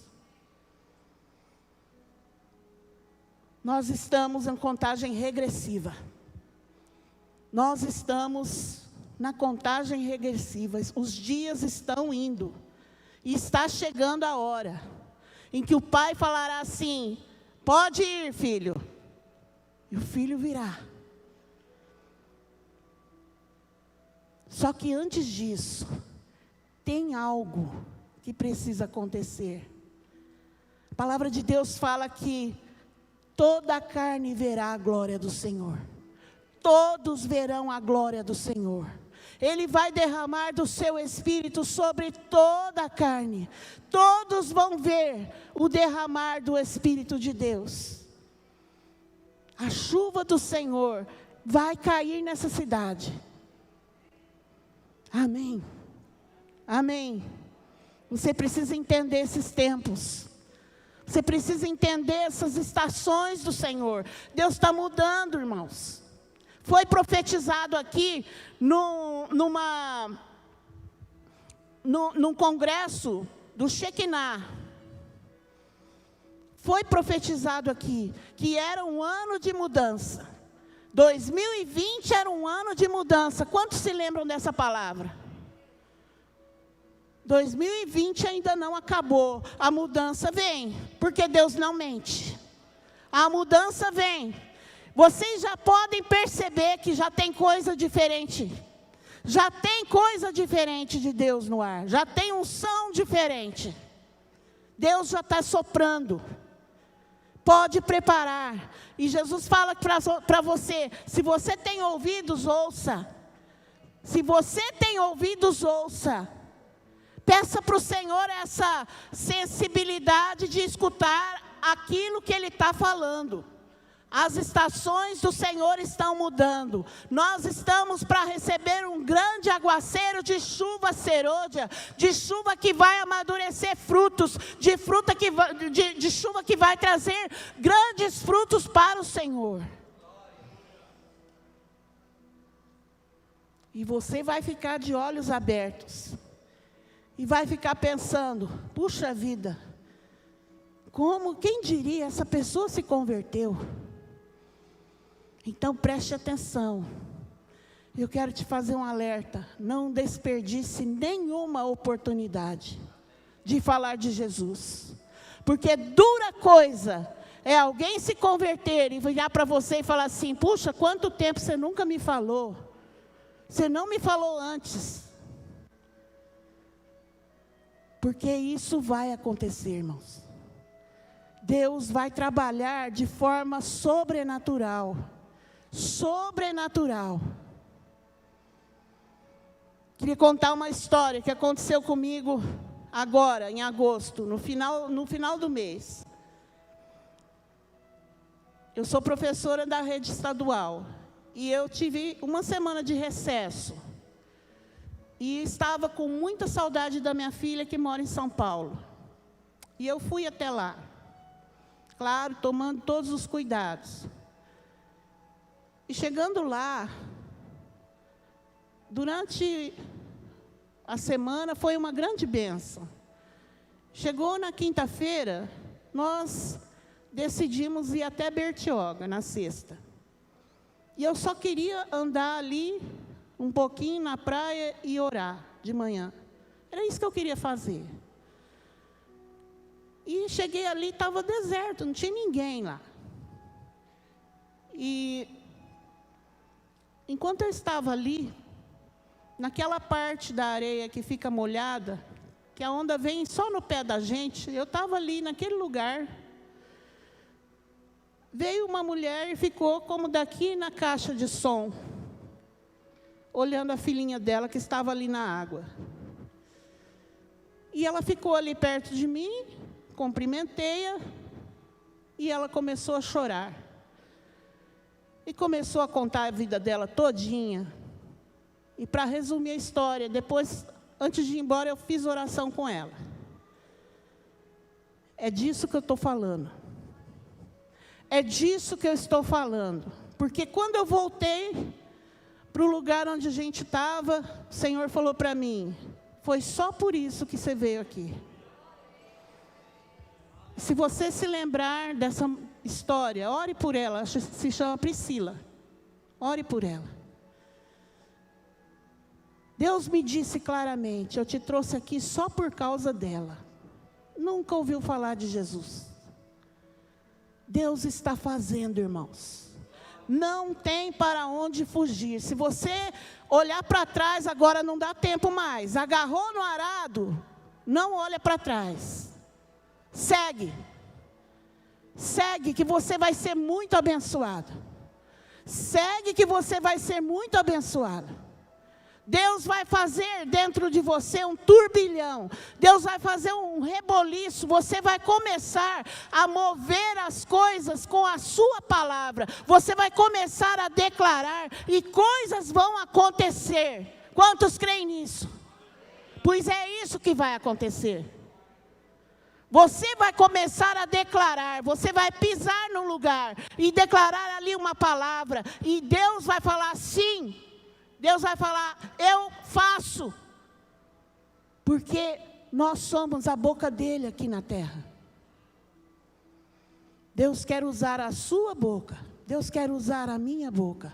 Nós estamos em contagem regressiva. Nós estamos na contagem regressiva. Os dias estão indo. E está chegando a hora em que o pai falará assim: pode ir, filho. E o filho virá. Só que antes disso, tem algo que precisa acontecer. A palavra de Deus fala que toda a carne verá a glória do Senhor. Todos verão a glória do Senhor. Ele vai derramar do seu Espírito sobre toda a carne. Todos vão ver o derramar do Espírito de Deus. A chuva do Senhor vai cair nessa cidade. Amém. Amém. Você precisa entender esses tempos. Você precisa entender essas estações do Senhor. Deus está mudando, irmãos. Foi profetizado aqui num congresso do Shekinah. Foi profetizado aqui que era um ano de mudança. 2020 era um ano de mudança. Quantos se lembram dessa palavra? 2020 ainda não acabou. A mudança vem, porque Deus não mente. A mudança vem. Vocês já podem perceber que já tem coisa diferente. Já tem coisa diferente de Deus no ar. Já tem unção diferente. Deus já está soprando. Pode preparar. E Jesus fala para você: se você tem ouvidos, ouça. Se você tem ouvidos, ouça. Peça para o Senhor essa sensibilidade de escutar aquilo que Ele está falando. As estações do Senhor estão mudando. Nós estamos para receber um grande aguaceiro de chuva serôdia, de chuva que vai amadurecer frutos, de chuva que vai trazer grandes frutos para o Senhor. E você vai ficar de olhos abertos. E vai ficar pensando: puxa vida, quem diria, essa pessoa se converteu? Então preste atenção. Eu quero te fazer um alerta: não desperdice nenhuma oportunidade de falar de Jesus. Porque dura coisa é alguém se converter e virar para você e falar assim: puxa, quanto tempo você nunca me falou? Você não me falou antes. Porque isso vai acontecer, irmãos. Deus vai trabalhar de forma sobrenatural. Sobrenatural. Queria contar uma história que aconteceu comigo agora, em agosto, no final do mês. Eu sou professora da rede estadual. E eu tive uma semana de recesso. E estava com muita saudade da minha filha que mora em São Paulo. E eu fui até lá. Claro, tomando todos os cuidados. E chegando lá, durante a semana foi uma grande bênção. Chegou na quinta-feira, nós decidimos ir até Bertioga, na sexta. E eu só queria andar ali um pouquinho na praia e orar de manhã. Era isso que eu queria fazer. E cheguei ali, estava deserto, não tinha ninguém lá. E enquanto eu estava ali, naquela parte da areia que fica molhada, que a onda vem só no pé da gente, eu estava ali naquele lugar. Veio uma mulher e ficou como daqui na caixa de som, olhando a filhinha dela que estava ali na água. E ela ficou ali perto de mim, cumprimentei-a, E ela começou a chorar. E começou a contar a vida dela todinha. E para resumir a história, depois, antes de ir embora, eu fiz oração com ela. É disso que eu estou falando. É disso que eu estou falando. Porque quando eu voltei para o lugar onde a gente estava, o Senhor falou para mim, foi só por isso que você veio aqui. Se você se lembrar dessa história, ore por ela, se chama Priscila. Ore por ela. Deus me disse claramente, eu te trouxe aqui só por causa dela. Nunca ouviu falar de Jesus. Deus está fazendo, irmãos. Não tem para onde fugir. Se você olhar para trás, agora não dá tempo mais. Agarrou no arado, não olha para trás. Segue. Segue que você vai ser muito abençoado. Segue que você vai ser muito abençoado. Deus vai fazer dentro de você um turbilhão. Deus vai fazer um reboliço. Você vai começar a mover as coisas com a sua palavra. Você vai começar a declarar e coisas vão acontecer. Quantos creem nisso? Pois é isso que vai acontecer. Você vai começar a declarar, você vai pisar num lugar e declarar ali uma palavra. E Deus vai falar sim. Deus vai falar, eu faço. Porque nós somos a boca dele aqui na terra. Deus quer usar a sua boca. Deus quer usar a minha boca.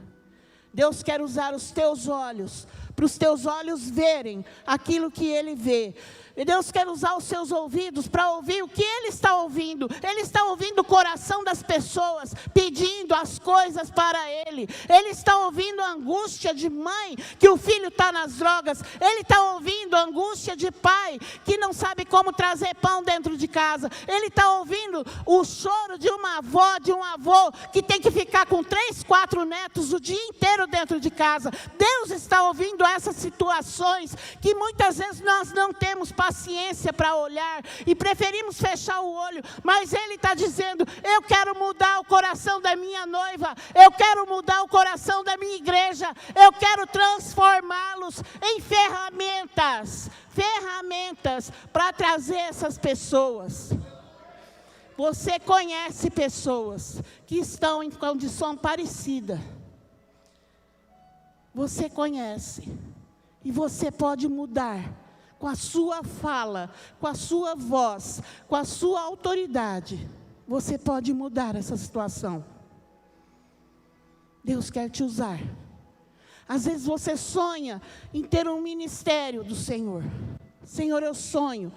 Deus quer usar os teus olhos, para os teus olhos verem aquilo que ele vê. E Deus quer usar os seus ouvidos para ouvir o que Ele está ouvindo. Ele está ouvindo o coração das pessoas, pedindo as coisas para Ele. Ele está ouvindo a angústia de mãe, que o filho está nas drogas. Ele está ouvindo a angústia de pai, que não sabe como trazer pão dentro de casa. Ele está ouvindo o choro de uma avó, de um avô, que tem que ficar com 3, 4 netos o dia inteiro dentro de casa. Deus está ouvindo essas situações, que muitas vezes nós não temos paciência para olhar e preferimos fechar o olho, mas Ele está dizendo, eu quero mudar o coração da minha noiva, eu quero mudar o coração da minha igreja, eu quero transformá-los em ferramentas para trazer essas pessoas. Você conhece pessoas que estão em condição parecida, você conhece, e você pode mudar com a sua fala, com a sua voz, com a sua autoridade. Você pode mudar essa situação. Deus quer te usar. Às vezes você sonha em ter um ministério do Senhor. Senhor, eu sonho,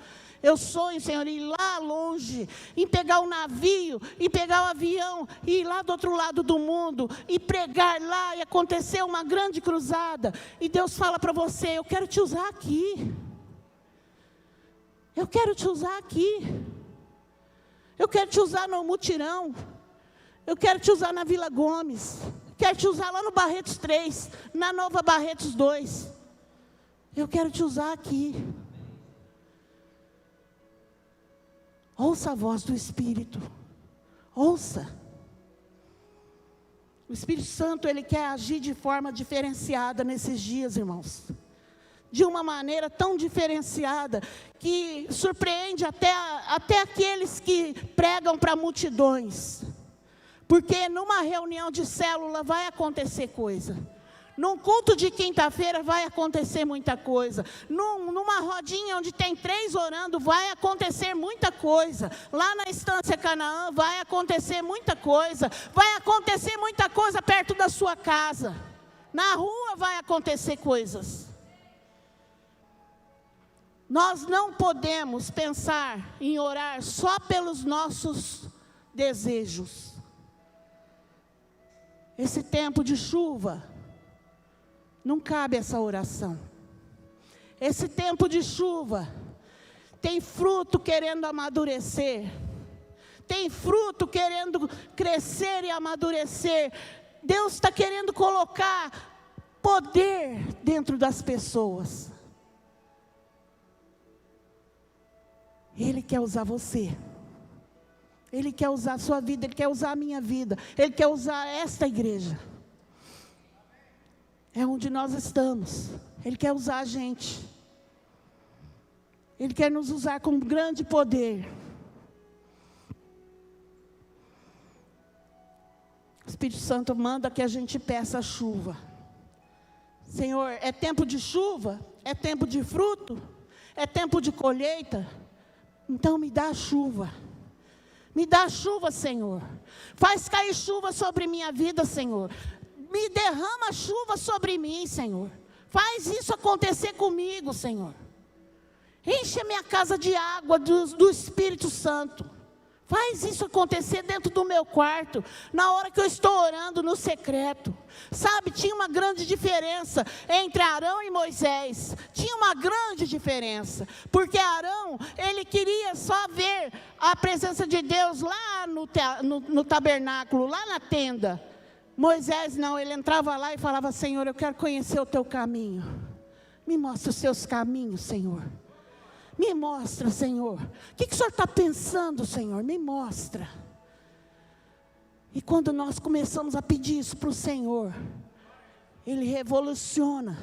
Senhor, em ir lá longe, em pegar um navio, e pegar o avião, e ir lá do outro lado do mundo, e pregar lá, e acontecer uma grande cruzada. E Deus fala para você, eu quero te usar aqui. Eu quero te usar aqui. Eu quero te usar no Mutirão. Eu quero te usar na Vila Gomes. Eu quero te usar lá no Barretos 3, na Nova Barretos 2. Eu quero te usar aqui. Ouça a voz do Espírito. Ouça. O Espírito Santo, Ele quer agir de forma diferenciada nesses dias, irmãos. De uma maneira tão diferenciada, que surpreende até aqueles que pregam para multidões. Porque numa reunião de célula vai acontecer coisa. Num culto de quinta-feira vai acontecer muita coisa. Numa rodinha onde tem 3 orando, vai acontecer muita coisa. Lá na Estância Canaã vai acontecer muita coisa. Vai acontecer muita coisa perto da sua casa. Na rua vai acontecer coisas. Nós não podemos pensar em orar só pelos nossos desejos. Esse tempo de chuva, não cabe essa oração. Esse tempo de chuva, tem fruto querendo amadurecer. Tem fruto querendo crescer e amadurecer. Deus está querendo colocar poder dentro das pessoas. Ele quer usar você. Ele quer usar a sua vida, Ele quer usar a minha vida, Ele quer usar esta igreja. É onde nós estamos. Ele quer usar a gente. Ele quer nos usar com grande poder. O Espírito Santo manda que a gente peça chuva. Senhor, é tempo de chuva? É tempo de fruto? É tempo de colheita? Então me dá chuva. Me dá chuva, Senhor. Faz cair chuva sobre minha vida, Senhor. Me derrama chuva sobre mim, Senhor. Faz isso acontecer comigo, Senhor. Enche a minha casa de água do Espírito Santo. Faz isso acontecer dentro do meu quarto, na hora que eu estou orando no secreto. Sabe, tinha uma grande diferença entre Arão e Moisés. Tinha uma grande diferença. Porque Arão, ele queria só ver a presença de Deus lá no tabernáculo, lá na tenda. Moisés não, ele entrava lá e falava: Senhor, eu quero conhecer o teu caminho. Me mostra os seus caminhos, Senhor. Me mostra, Senhor. O que o Senhor está pensando, Senhor? Me mostra. E quando nós começamos a pedir isso para o Senhor, Ele revoluciona.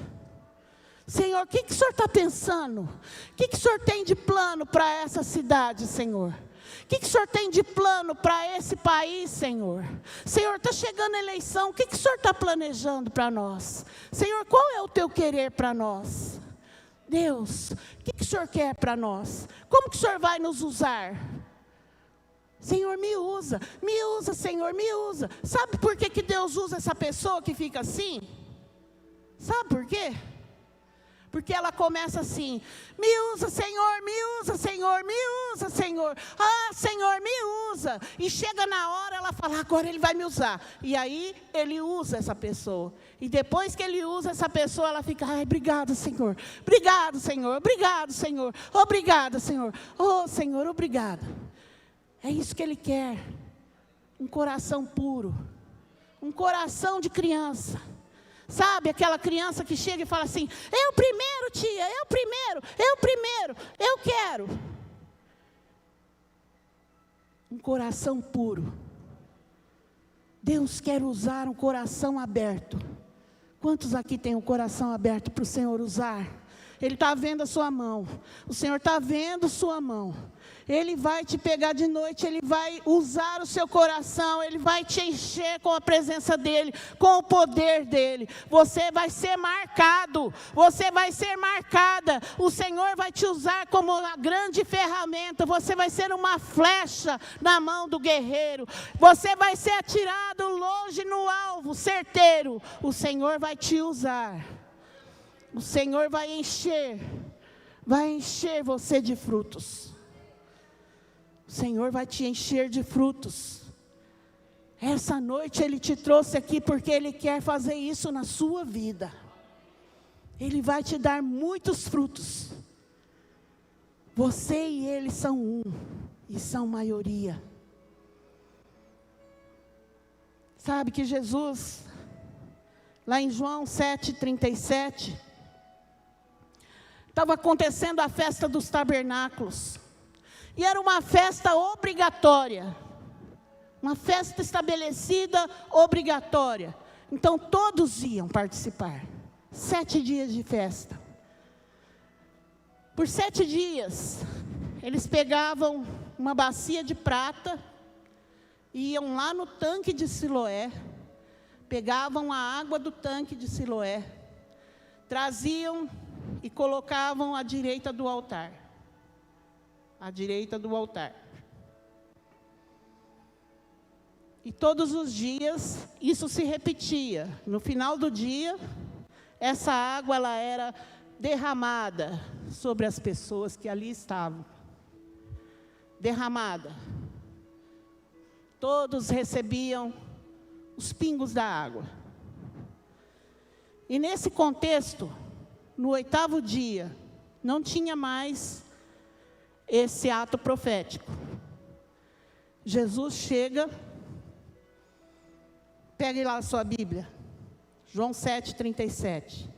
Senhor, o que o Senhor está pensando? O que o Senhor tem de plano para essa cidade, Senhor? O que o Senhor tem de plano para esse país, Senhor? Senhor, está chegando a eleição. O que o Senhor está planejando para nós? Senhor, qual é o teu querer para nós? Deus, o que o Senhor quer para nós? Como que o Senhor vai nos usar? Senhor, me usa, Senhor, me usa. Sabe por que Deus usa essa pessoa que fica assim? Sabe por quê? Porque ela começa assim: me usa, Senhor, me usa, Senhor, me usa, Senhor. Ah, Senhor, me usa. E chega na hora, ela fala: agora Ele vai me usar. E aí, Ele usa essa pessoa. E depois que Ele usa essa pessoa, ela fica: ai, obrigado, Senhor. Obrigado, Senhor. Obrigado, Senhor. Obrigada, Senhor. Oh, Senhor, obrigado. É isso que Ele quer. Um coração puro. Um coração de criança. Sabe, aquela criança que chega e fala assim: eu primeiro, tia, eu primeiro, eu quero. Um coração puro. Deus quer usar um coração aberto. Quantos aqui têm um coração aberto para o Senhor usar? Ele está vendo a sua mão. O Senhor está vendo sua mão. Ele vai te pegar de noite, Ele vai usar o seu coração, Ele vai te encher com a presença dEle, com o poder dEle. Você vai ser marcado, você vai ser marcada. O Senhor vai te usar como uma grande ferramenta. Você vai ser uma flecha na mão do guerreiro. Você vai ser atirado longe no alvo, certeiro. O Senhor vai te usar. O Senhor vai encher você de frutos. O Senhor vai te encher de frutos. Essa noite Ele te trouxe aqui porque Ele quer fazer isso na sua vida. Ele vai te dar muitos frutos. Você e Ele são um, e são maioria. Sabe que Jesus, lá em João 7,37, estava acontecendo a festa dos tabernáculos. E era uma festa obrigatória. Uma festa estabelecida, obrigatória. Então todos iam participar. 7 dias de festa. Por 7 dias, eles pegavam uma bacia de prata, iam lá no tanque de Siloé, pegavam a água do tanque de Siloé, traziam e colocavam à direita do altar. À direita do altar. E todos os dias, isso se repetia. No final do dia, essa água ela era derramada sobre as pessoas que ali estavam. Derramada. Todos recebiam os pingos da água. E nesse contexto, no 8º dia, não tinha mais esse ato profético. Jesus chega, pegue lá a sua Bíblia, João 7,37.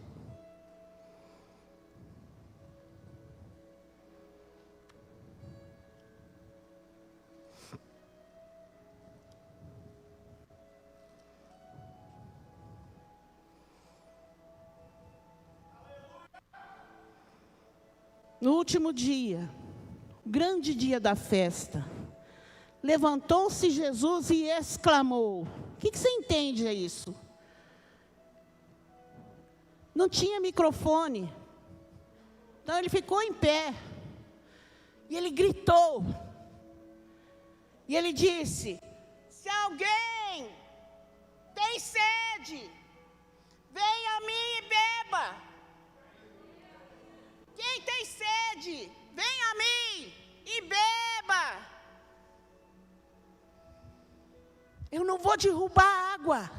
No último dia, o grande dia da festa, levantou-se Jesus e exclamou. O que você entende isso? Não tinha microfone. Então ele ficou em pé. E ele gritou. E ele disse: se alguém tem sede, venha a mim e beba. Quem tem sede, venha a mim e beba. Eu não vou derrubar água.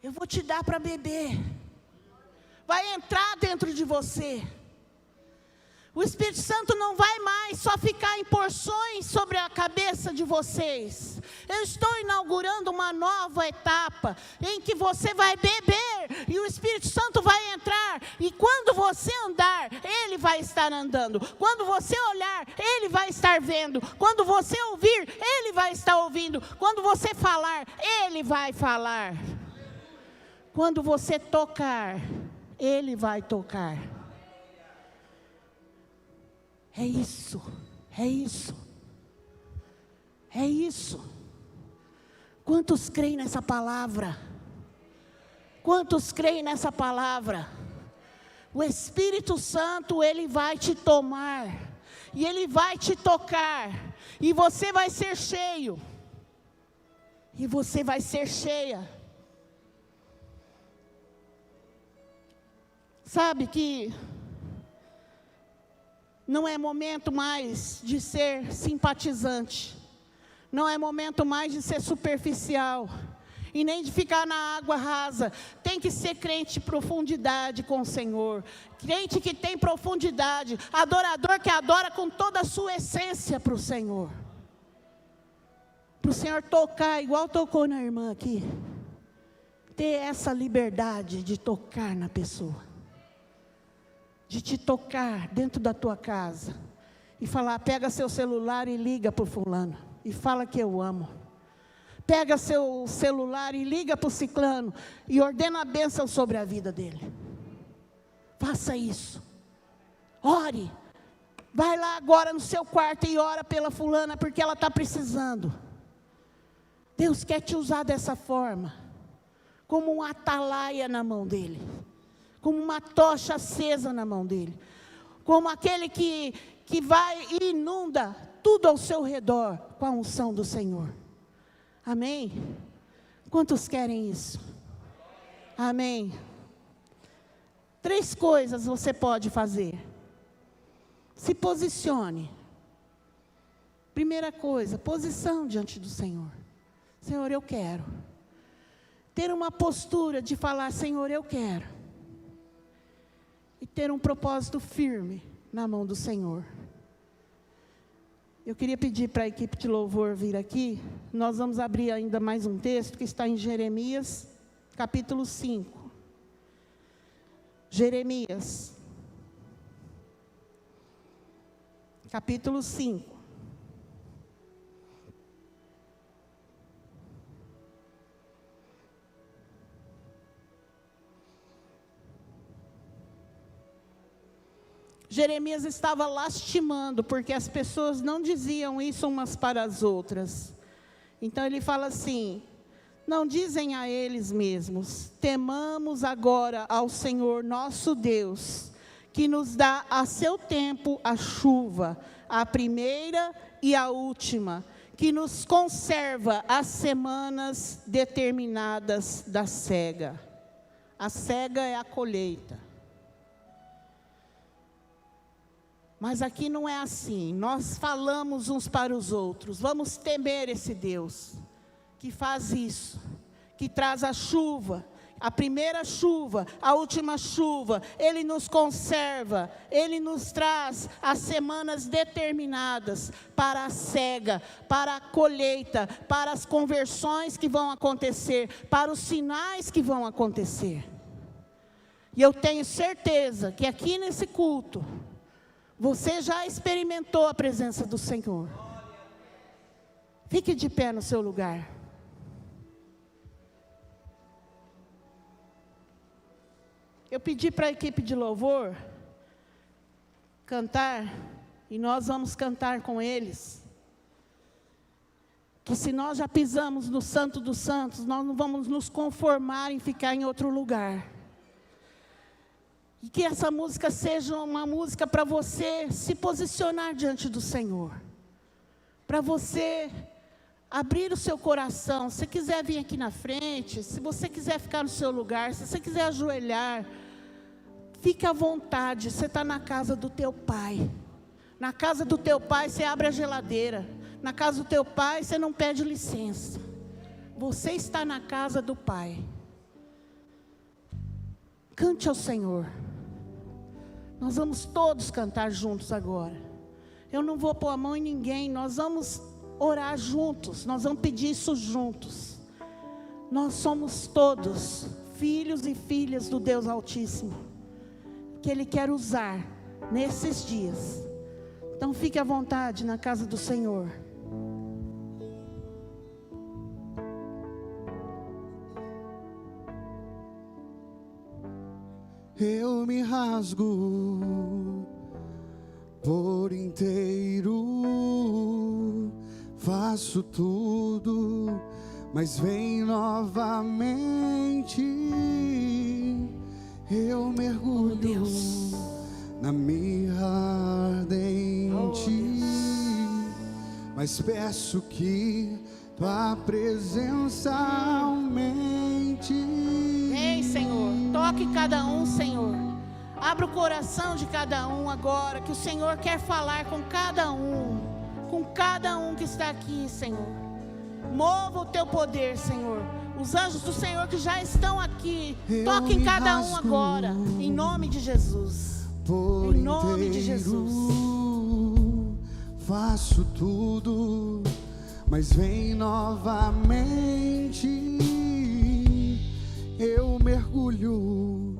Eu vou te dar para beber. Vai entrar dentro de você. O Espírito Santo não vai mais só ficar em porções sobre a cabeça de vocês. Eu estou inaugurando uma nova etapa em que você vai beber e o Espírito Santo vai entrar. E quando você andar, Ele vai estar andando. Quando você olhar, Ele vai estar vendo. Quando você ouvir, Ele vai estar ouvindo. Quando você falar, Ele vai falar. Quando você tocar, Ele vai tocar. É isso, é isso, é isso. Quantos creem nessa palavra? Quantos creem nessa palavra? O Espírito Santo, Ele vai te tomar, e Ele vai te tocar, e você vai ser cheio, e você vai ser cheia. Sabe que não é momento mais de ser simpatizante. Não é momento mais de ser superficial. E nem de ficar na água rasa. Tem que ser crente de profundidade com o Senhor. Crente que tem profundidade. Adorador que adora com toda a sua essência para o Senhor. Para o Senhor tocar, igual tocou na irmã aqui. Ter essa liberdade de tocar na pessoa. De te tocar dentro da tua casa e falar: pega seu celular e liga para o fulano e fala que eu amo. Pega seu celular e liga para o ciclano e ordena a bênção sobre a vida dele. Faça isso. Ore. Vai lá agora no seu quarto e ora pela fulana porque ela está precisando. Deus quer te usar dessa forma, como um atalaia na mão dele. Como uma tocha acesa na mão dele. Como aquele que vai e inunda tudo ao seu redor com a unção do Senhor. Amém? Quantos querem isso? Amém? 3 coisas você pode fazer. Se posicione. Primeira coisa, posição diante do Senhor. Senhor, eu quero. Ter uma postura de falar: Senhor, eu quero. E ter um propósito firme na mão do Senhor. Eu queria pedir para a equipe de louvor vir aqui. Nós vamos abrir ainda mais um texto que está em Jeremias, capítulo 5. Jeremias, capítulo 5. Jeremias estava lastimando, porque as pessoas não diziam isso umas para as outras. Então ele fala assim: não dizem a eles mesmos: temamos agora ao Senhor nosso Deus, que nos dá a seu tempo a chuva, a primeira e a última, que nos conserva as semanas determinadas da cega. A cega é a colheita. Mas aqui não é assim. Nós falamos uns para os outros. Vamos temer esse Deus que faz isso, que traz a chuva, a primeira chuva, a última chuva. Ele nos conserva, Ele nos traz as semanas determinadas para a cega, para a colheita, para as conversões que vão acontecer, para os sinais que vão acontecer. E eu tenho certeza que aqui nesse culto, você já experimentou a presença do Senhor. Fique de pé no seu lugar. Eu pedi para a equipe de louvor cantar, e nós vamos cantar com eles, que se nós já pisamos no Santo dos Santos, nós não vamos nos conformar em ficar em outro lugar. E que essa música seja uma música para você se posicionar diante do Senhor, para você abrir o seu coração. Se quiser vir aqui na frente, se você quiser ficar no seu lugar, se você quiser ajoelhar, fique à vontade. Você está na casa do teu Pai. Na casa do teu Pai você abre a geladeira. Na casa do teu Pai você não pede licença. Você está na casa do Pai. Cante ao Senhor. Nós vamos todos cantar juntos agora. Eu não vou pôr a mão em ninguém. Nós vamos orar juntos. Nós vamos pedir isso juntos. Nós somos todos filhos e filhas do Deus Altíssimo, que Ele quer usar nesses dias. Então fique à vontade na casa do Senhor. Eu me rasgo por inteiro, faço tudo, mas vem novamente. Eu mergulho na mirra ardente, mas peço que tua presença aumente. Vem, Senhor, toque cada um, Senhor. Abra o coração de cada um agora, que o Senhor quer falar com cada um que está aqui, Senhor. Mova o teu poder, Senhor. Os anjos do Senhor que já estão aqui, toque em cada um agora, em nome de Jesus. Em nome de Jesus. Faço tudo, mas vem novamente. Eu mergulho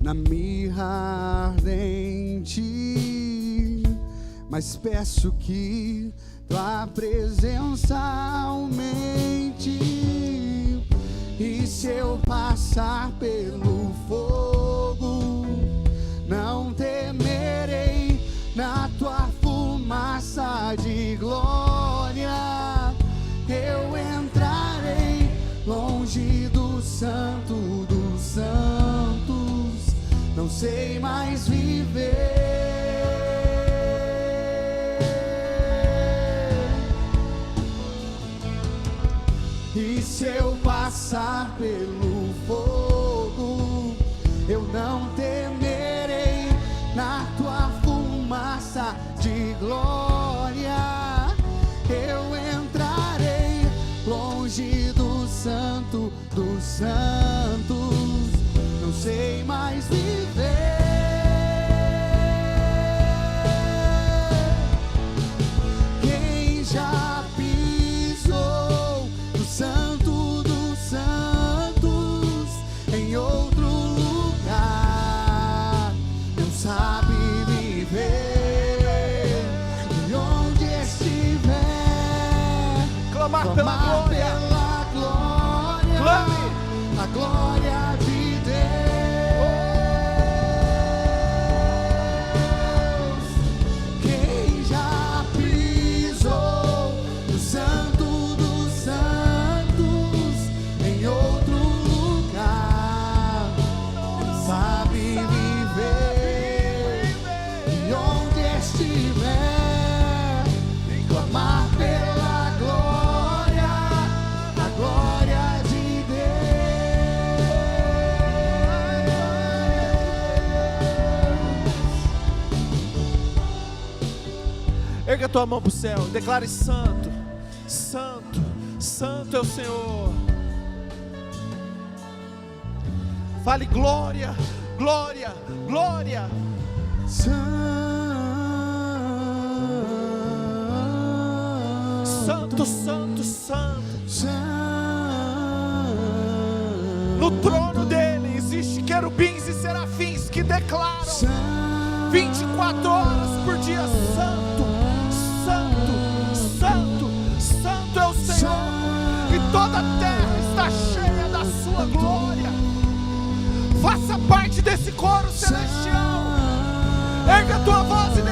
na mirra ardente, mas peço que tua presença aumente. E se eu passar pelo fogo, não temerei. Na tua fumaça de glória eu entrarei, longe do Santo dos Santos, não sei mais viver. E se eu passar pelo fogo, eu não temerei. Na tua fumaça de glória eu entrarei, longe do Santo dos Santos, não sei mais viver. Quem já pisou no Santo dos Santos, em outro lugar, não sabe viver. E onde estiver, Clamar pela glória. Clame a glória de Deus. Quem já pisou no Santo dos Santos, em outro lugar, sabe viver. E onde estiver, clamar pela glória, a glória de Deus. Erga a tua mão para o céu, declare santo, santo, santo é o Senhor. Fale glória, glória, glória. Santo, santo, santo. No trono dele existe querubins e serafins que declaram 24 horas por dia: santo, santo, santo, santo é o Senhor. E toda a terra está cheia da sua glória. Faça parte desse coro celestial. Erga a tua voz e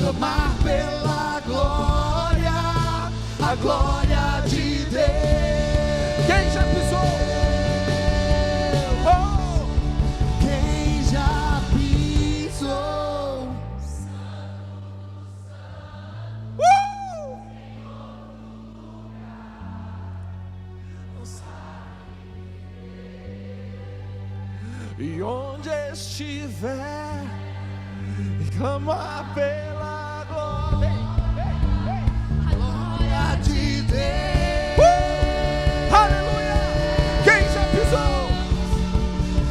clamar pela glória, a glória de Deus. Quem já pisou? Oh! Quem já pisou? E onde estiver, clamar pela glória. Glória de Deus. Aleluia! Quem já pisou?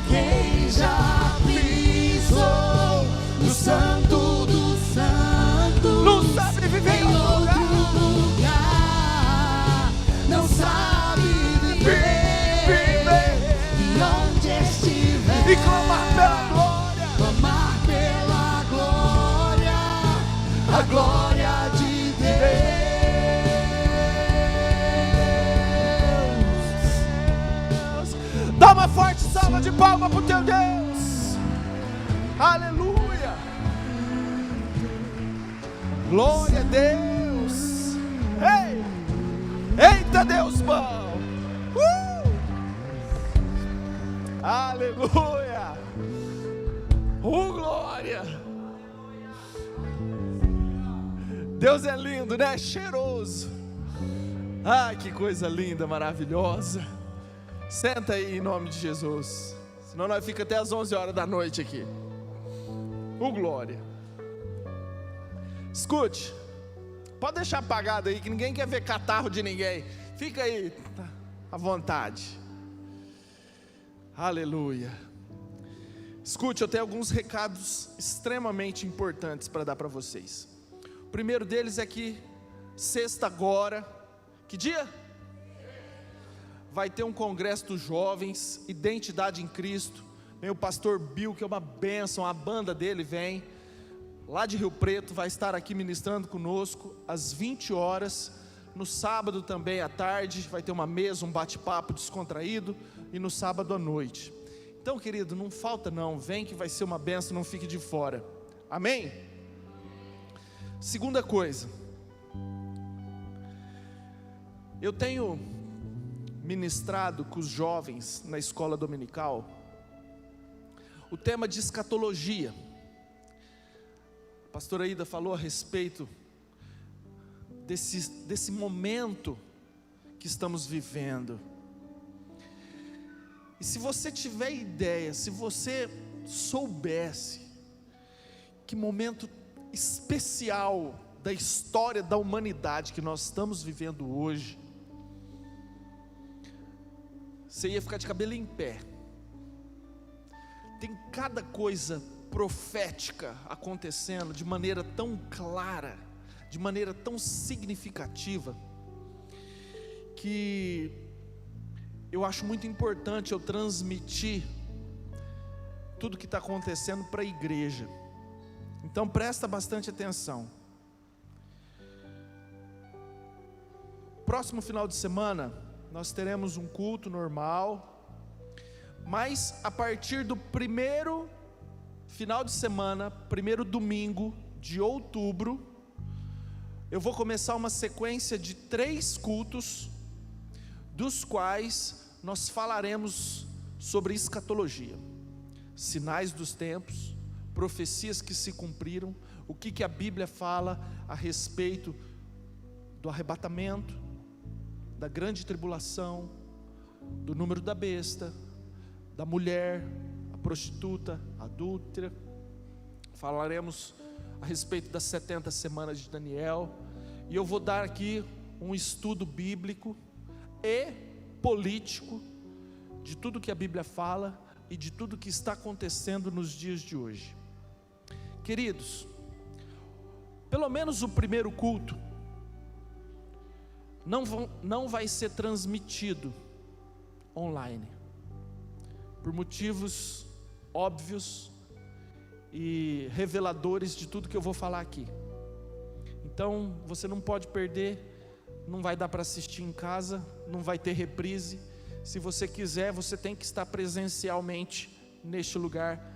Quem já pisou no Santo dos Santos? Não sabe viver Em outro lugar, não sabe viver. E onde estiver, E clamar pela glória. clamar pela glória, a glória de Deus. Dá uma forte salva de palmas pro teu Deus. Aleluia. Glória a Deus. Ei! Eita Deus bom. Aleluia. Glória. Deus é lindo, né? Cheiroso. Ai, que coisa linda, maravilhosa. Senta aí em nome de Jesus. Senão nós ficamos até as 11 horas da noite aqui. Glória. Escute. Pode deixar apagado aí, que ninguém quer ver catarro de ninguém. Fica aí, tá, à vontade. Aleluia. Escute, eu tenho alguns recados extremamente importantes para dar para vocês. O primeiro deles é que sexta agora, que dia? Vai ter um congresso dos jovens, Identidade em Cristo. Vem o pastor Bill, que é uma bênção, a banda dele vem, lá de Rio Preto, vai estar aqui ministrando conosco, às 20 horas, no sábado também à tarde, vai ter uma mesa, um bate-papo descontraído, e no sábado à noite. Então, querido, não falta não, vem que vai ser uma bênção, não fique de fora, amém? Segunda coisa, eu tenho ministrado com os jovens na escola dominical o tema de escatologia. A pastora Ida falou a respeito desse momento que estamos vivendo. E se você tiver ideia, se você soubesse que momento especial da história da humanidade que nós estamos vivendo hoje, você ia ficar de cabelo em pé. Tem cada coisa profética acontecendo de maneira tão clara, de maneira tão significativa, que eu acho muito importante eu transmitir tudo que está acontecendo para a igreja. Então presta bastante atenção. Próximo final de semana nós teremos um culto normal, mas a partir do primeiro final de semana, primeiro domingo de outubro, eu vou começar uma sequência de 3 cultos, dos quais nós falaremos sobre escatologia, sinais dos tempos, profecias que se cumpriram, o que a Bíblia fala a respeito do arrebatamento, da grande tribulação, do número da besta, da mulher, a prostituta, a adúltera. Falaremos a respeito das 70 semanas de Daniel, e eu vou dar aqui um estudo bíblico e político de tudo que a Bíblia fala e de tudo que está acontecendo nos dias de hoje. Queridos, pelo menos o primeiro culto não vai ser transmitido online, por motivos óbvios e reveladores de tudo que eu vou falar aqui. Então você não pode perder, não vai dar para assistir em casa, não vai ter reprise. Se você quiser, você tem que estar presencialmente neste lugar,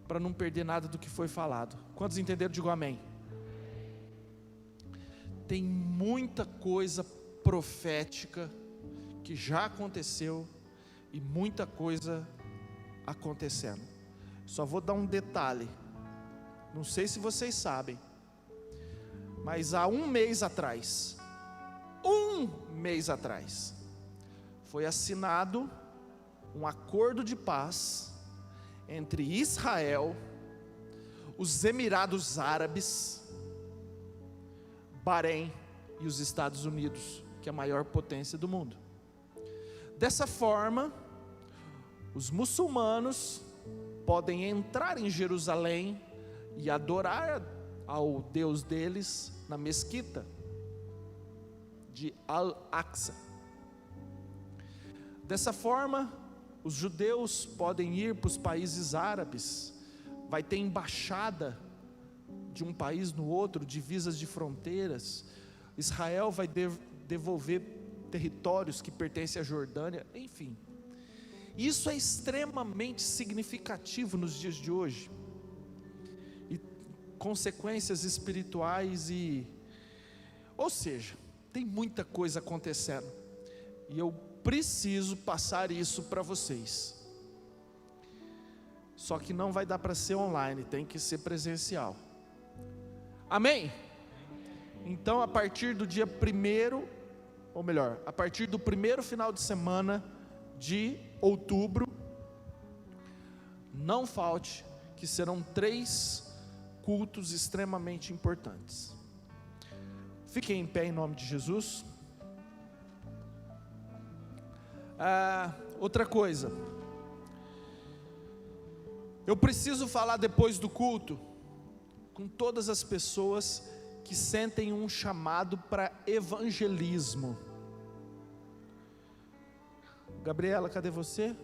para não perder nada do que foi falado. Quantos entenderam? Digo amém. tem muita coisa profética que já aconteceu e muita coisa acontecendo. Só vou dar um detalhe, não sei se vocês sabem, mas há um mês atrás, foi assinado um acordo de paz entre Israel, os Emirados Árabes, Bahrein e os Estados Unidos, que é a maior potência do mundo. Dessa forma, os muçulmanos podem entrar em Jerusalém e adorar ao Deus deles na mesquita de Al-Aqsa. Dessa forma, os judeus podem ir para os países árabes, vai ter embaixada de um país no outro, divisas de fronteiras. Israel vai devolver territórios que pertencem à Jordânia, enfim. Isso é extremamente significativo nos dias de hoje, e consequências espirituais ou seja, tem muita coisa acontecendo, e eu preciso passar isso para vocês. Só que não vai dar para ser online, tem que ser presencial. Amém? Então, a partir do dia 1º, ou melhor, a partir do primeiro final de semana de outubro, não falte, que serão 3 cultos extremamente importantes. Fiquem em pé em nome de Jesus. Outra coisa, eu preciso falar depois do culto com todas as pessoas que sentem um chamado para evangelismo. Gabriela, cadê você?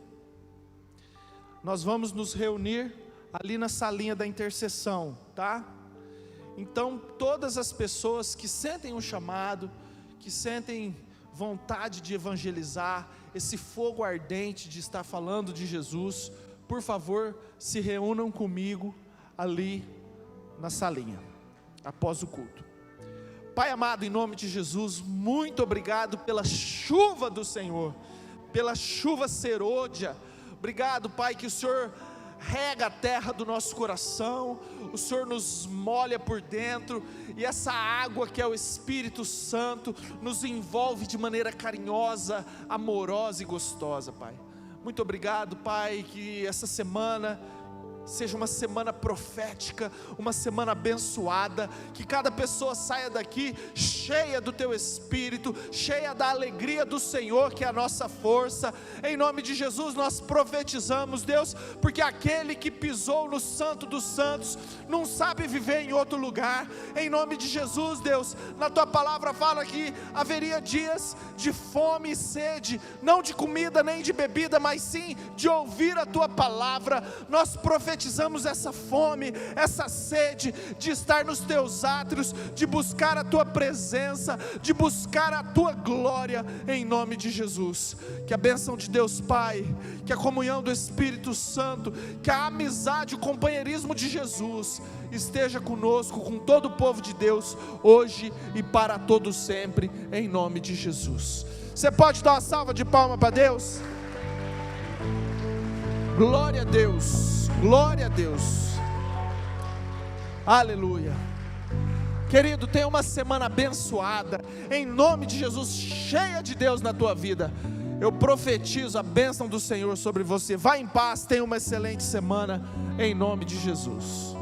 Nós vamos nos reunir ali na salinha da intercessão, tá? Então, todas as pessoas que sentem um chamado, que sentem vontade de evangelizar, esse fogo ardente de estar falando de Jesus, por favor, se reúnam comigo ali na salinha, após o culto. Pai amado, em nome de Jesus, muito obrigado pela chuva do Senhor, pela chuva serôdia. Obrigado, Pai, que o Senhor rega a terra do nosso coração, o Senhor nos molha por dentro, e essa água que é o Espírito Santo nos envolve de maneira carinhosa, amorosa e gostosa, Pai. Muito obrigado, Pai, que essa semana seja uma semana profética, uma semana abençoada, que cada pessoa saia daqui cheia do Teu Espírito, cheia da alegria do Senhor, que é a nossa força. Em nome de Jesus nós profetizamos, Deus, porque aquele que pisou no Santo dos Santos não sabe viver em outro lugar. Em nome de Jesus, Deus, na Tua palavra fala que haveria dias de fome e sede, não de comida nem de bebida, mas sim de ouvir a Tua palavra. Nós profetizamos essa fome, essa sede de estar nos Teus átrios, de buscar a Tua presença, de buscar a Tua glória, em nome de Jesus. Que a bênção de Deus Pai, que a comunhão do Espírito Santo, que a amizade, o companheirismo de Jesus esteja conosco, com todo o povo de Deus, hoje e para todo sempre, em nome de Jesus. Você pode dar uma salva de palmas para Deus? Glória a Deus, glória a Deus, aleluia. Querido, tenha uma semana abençoada, em nome de Jesus, cheia de Deus na tua vida. Eu profetizo a bênção do Senhor sobre você. Vá em paz, tenha uma excelente semana, em nome de Jesus.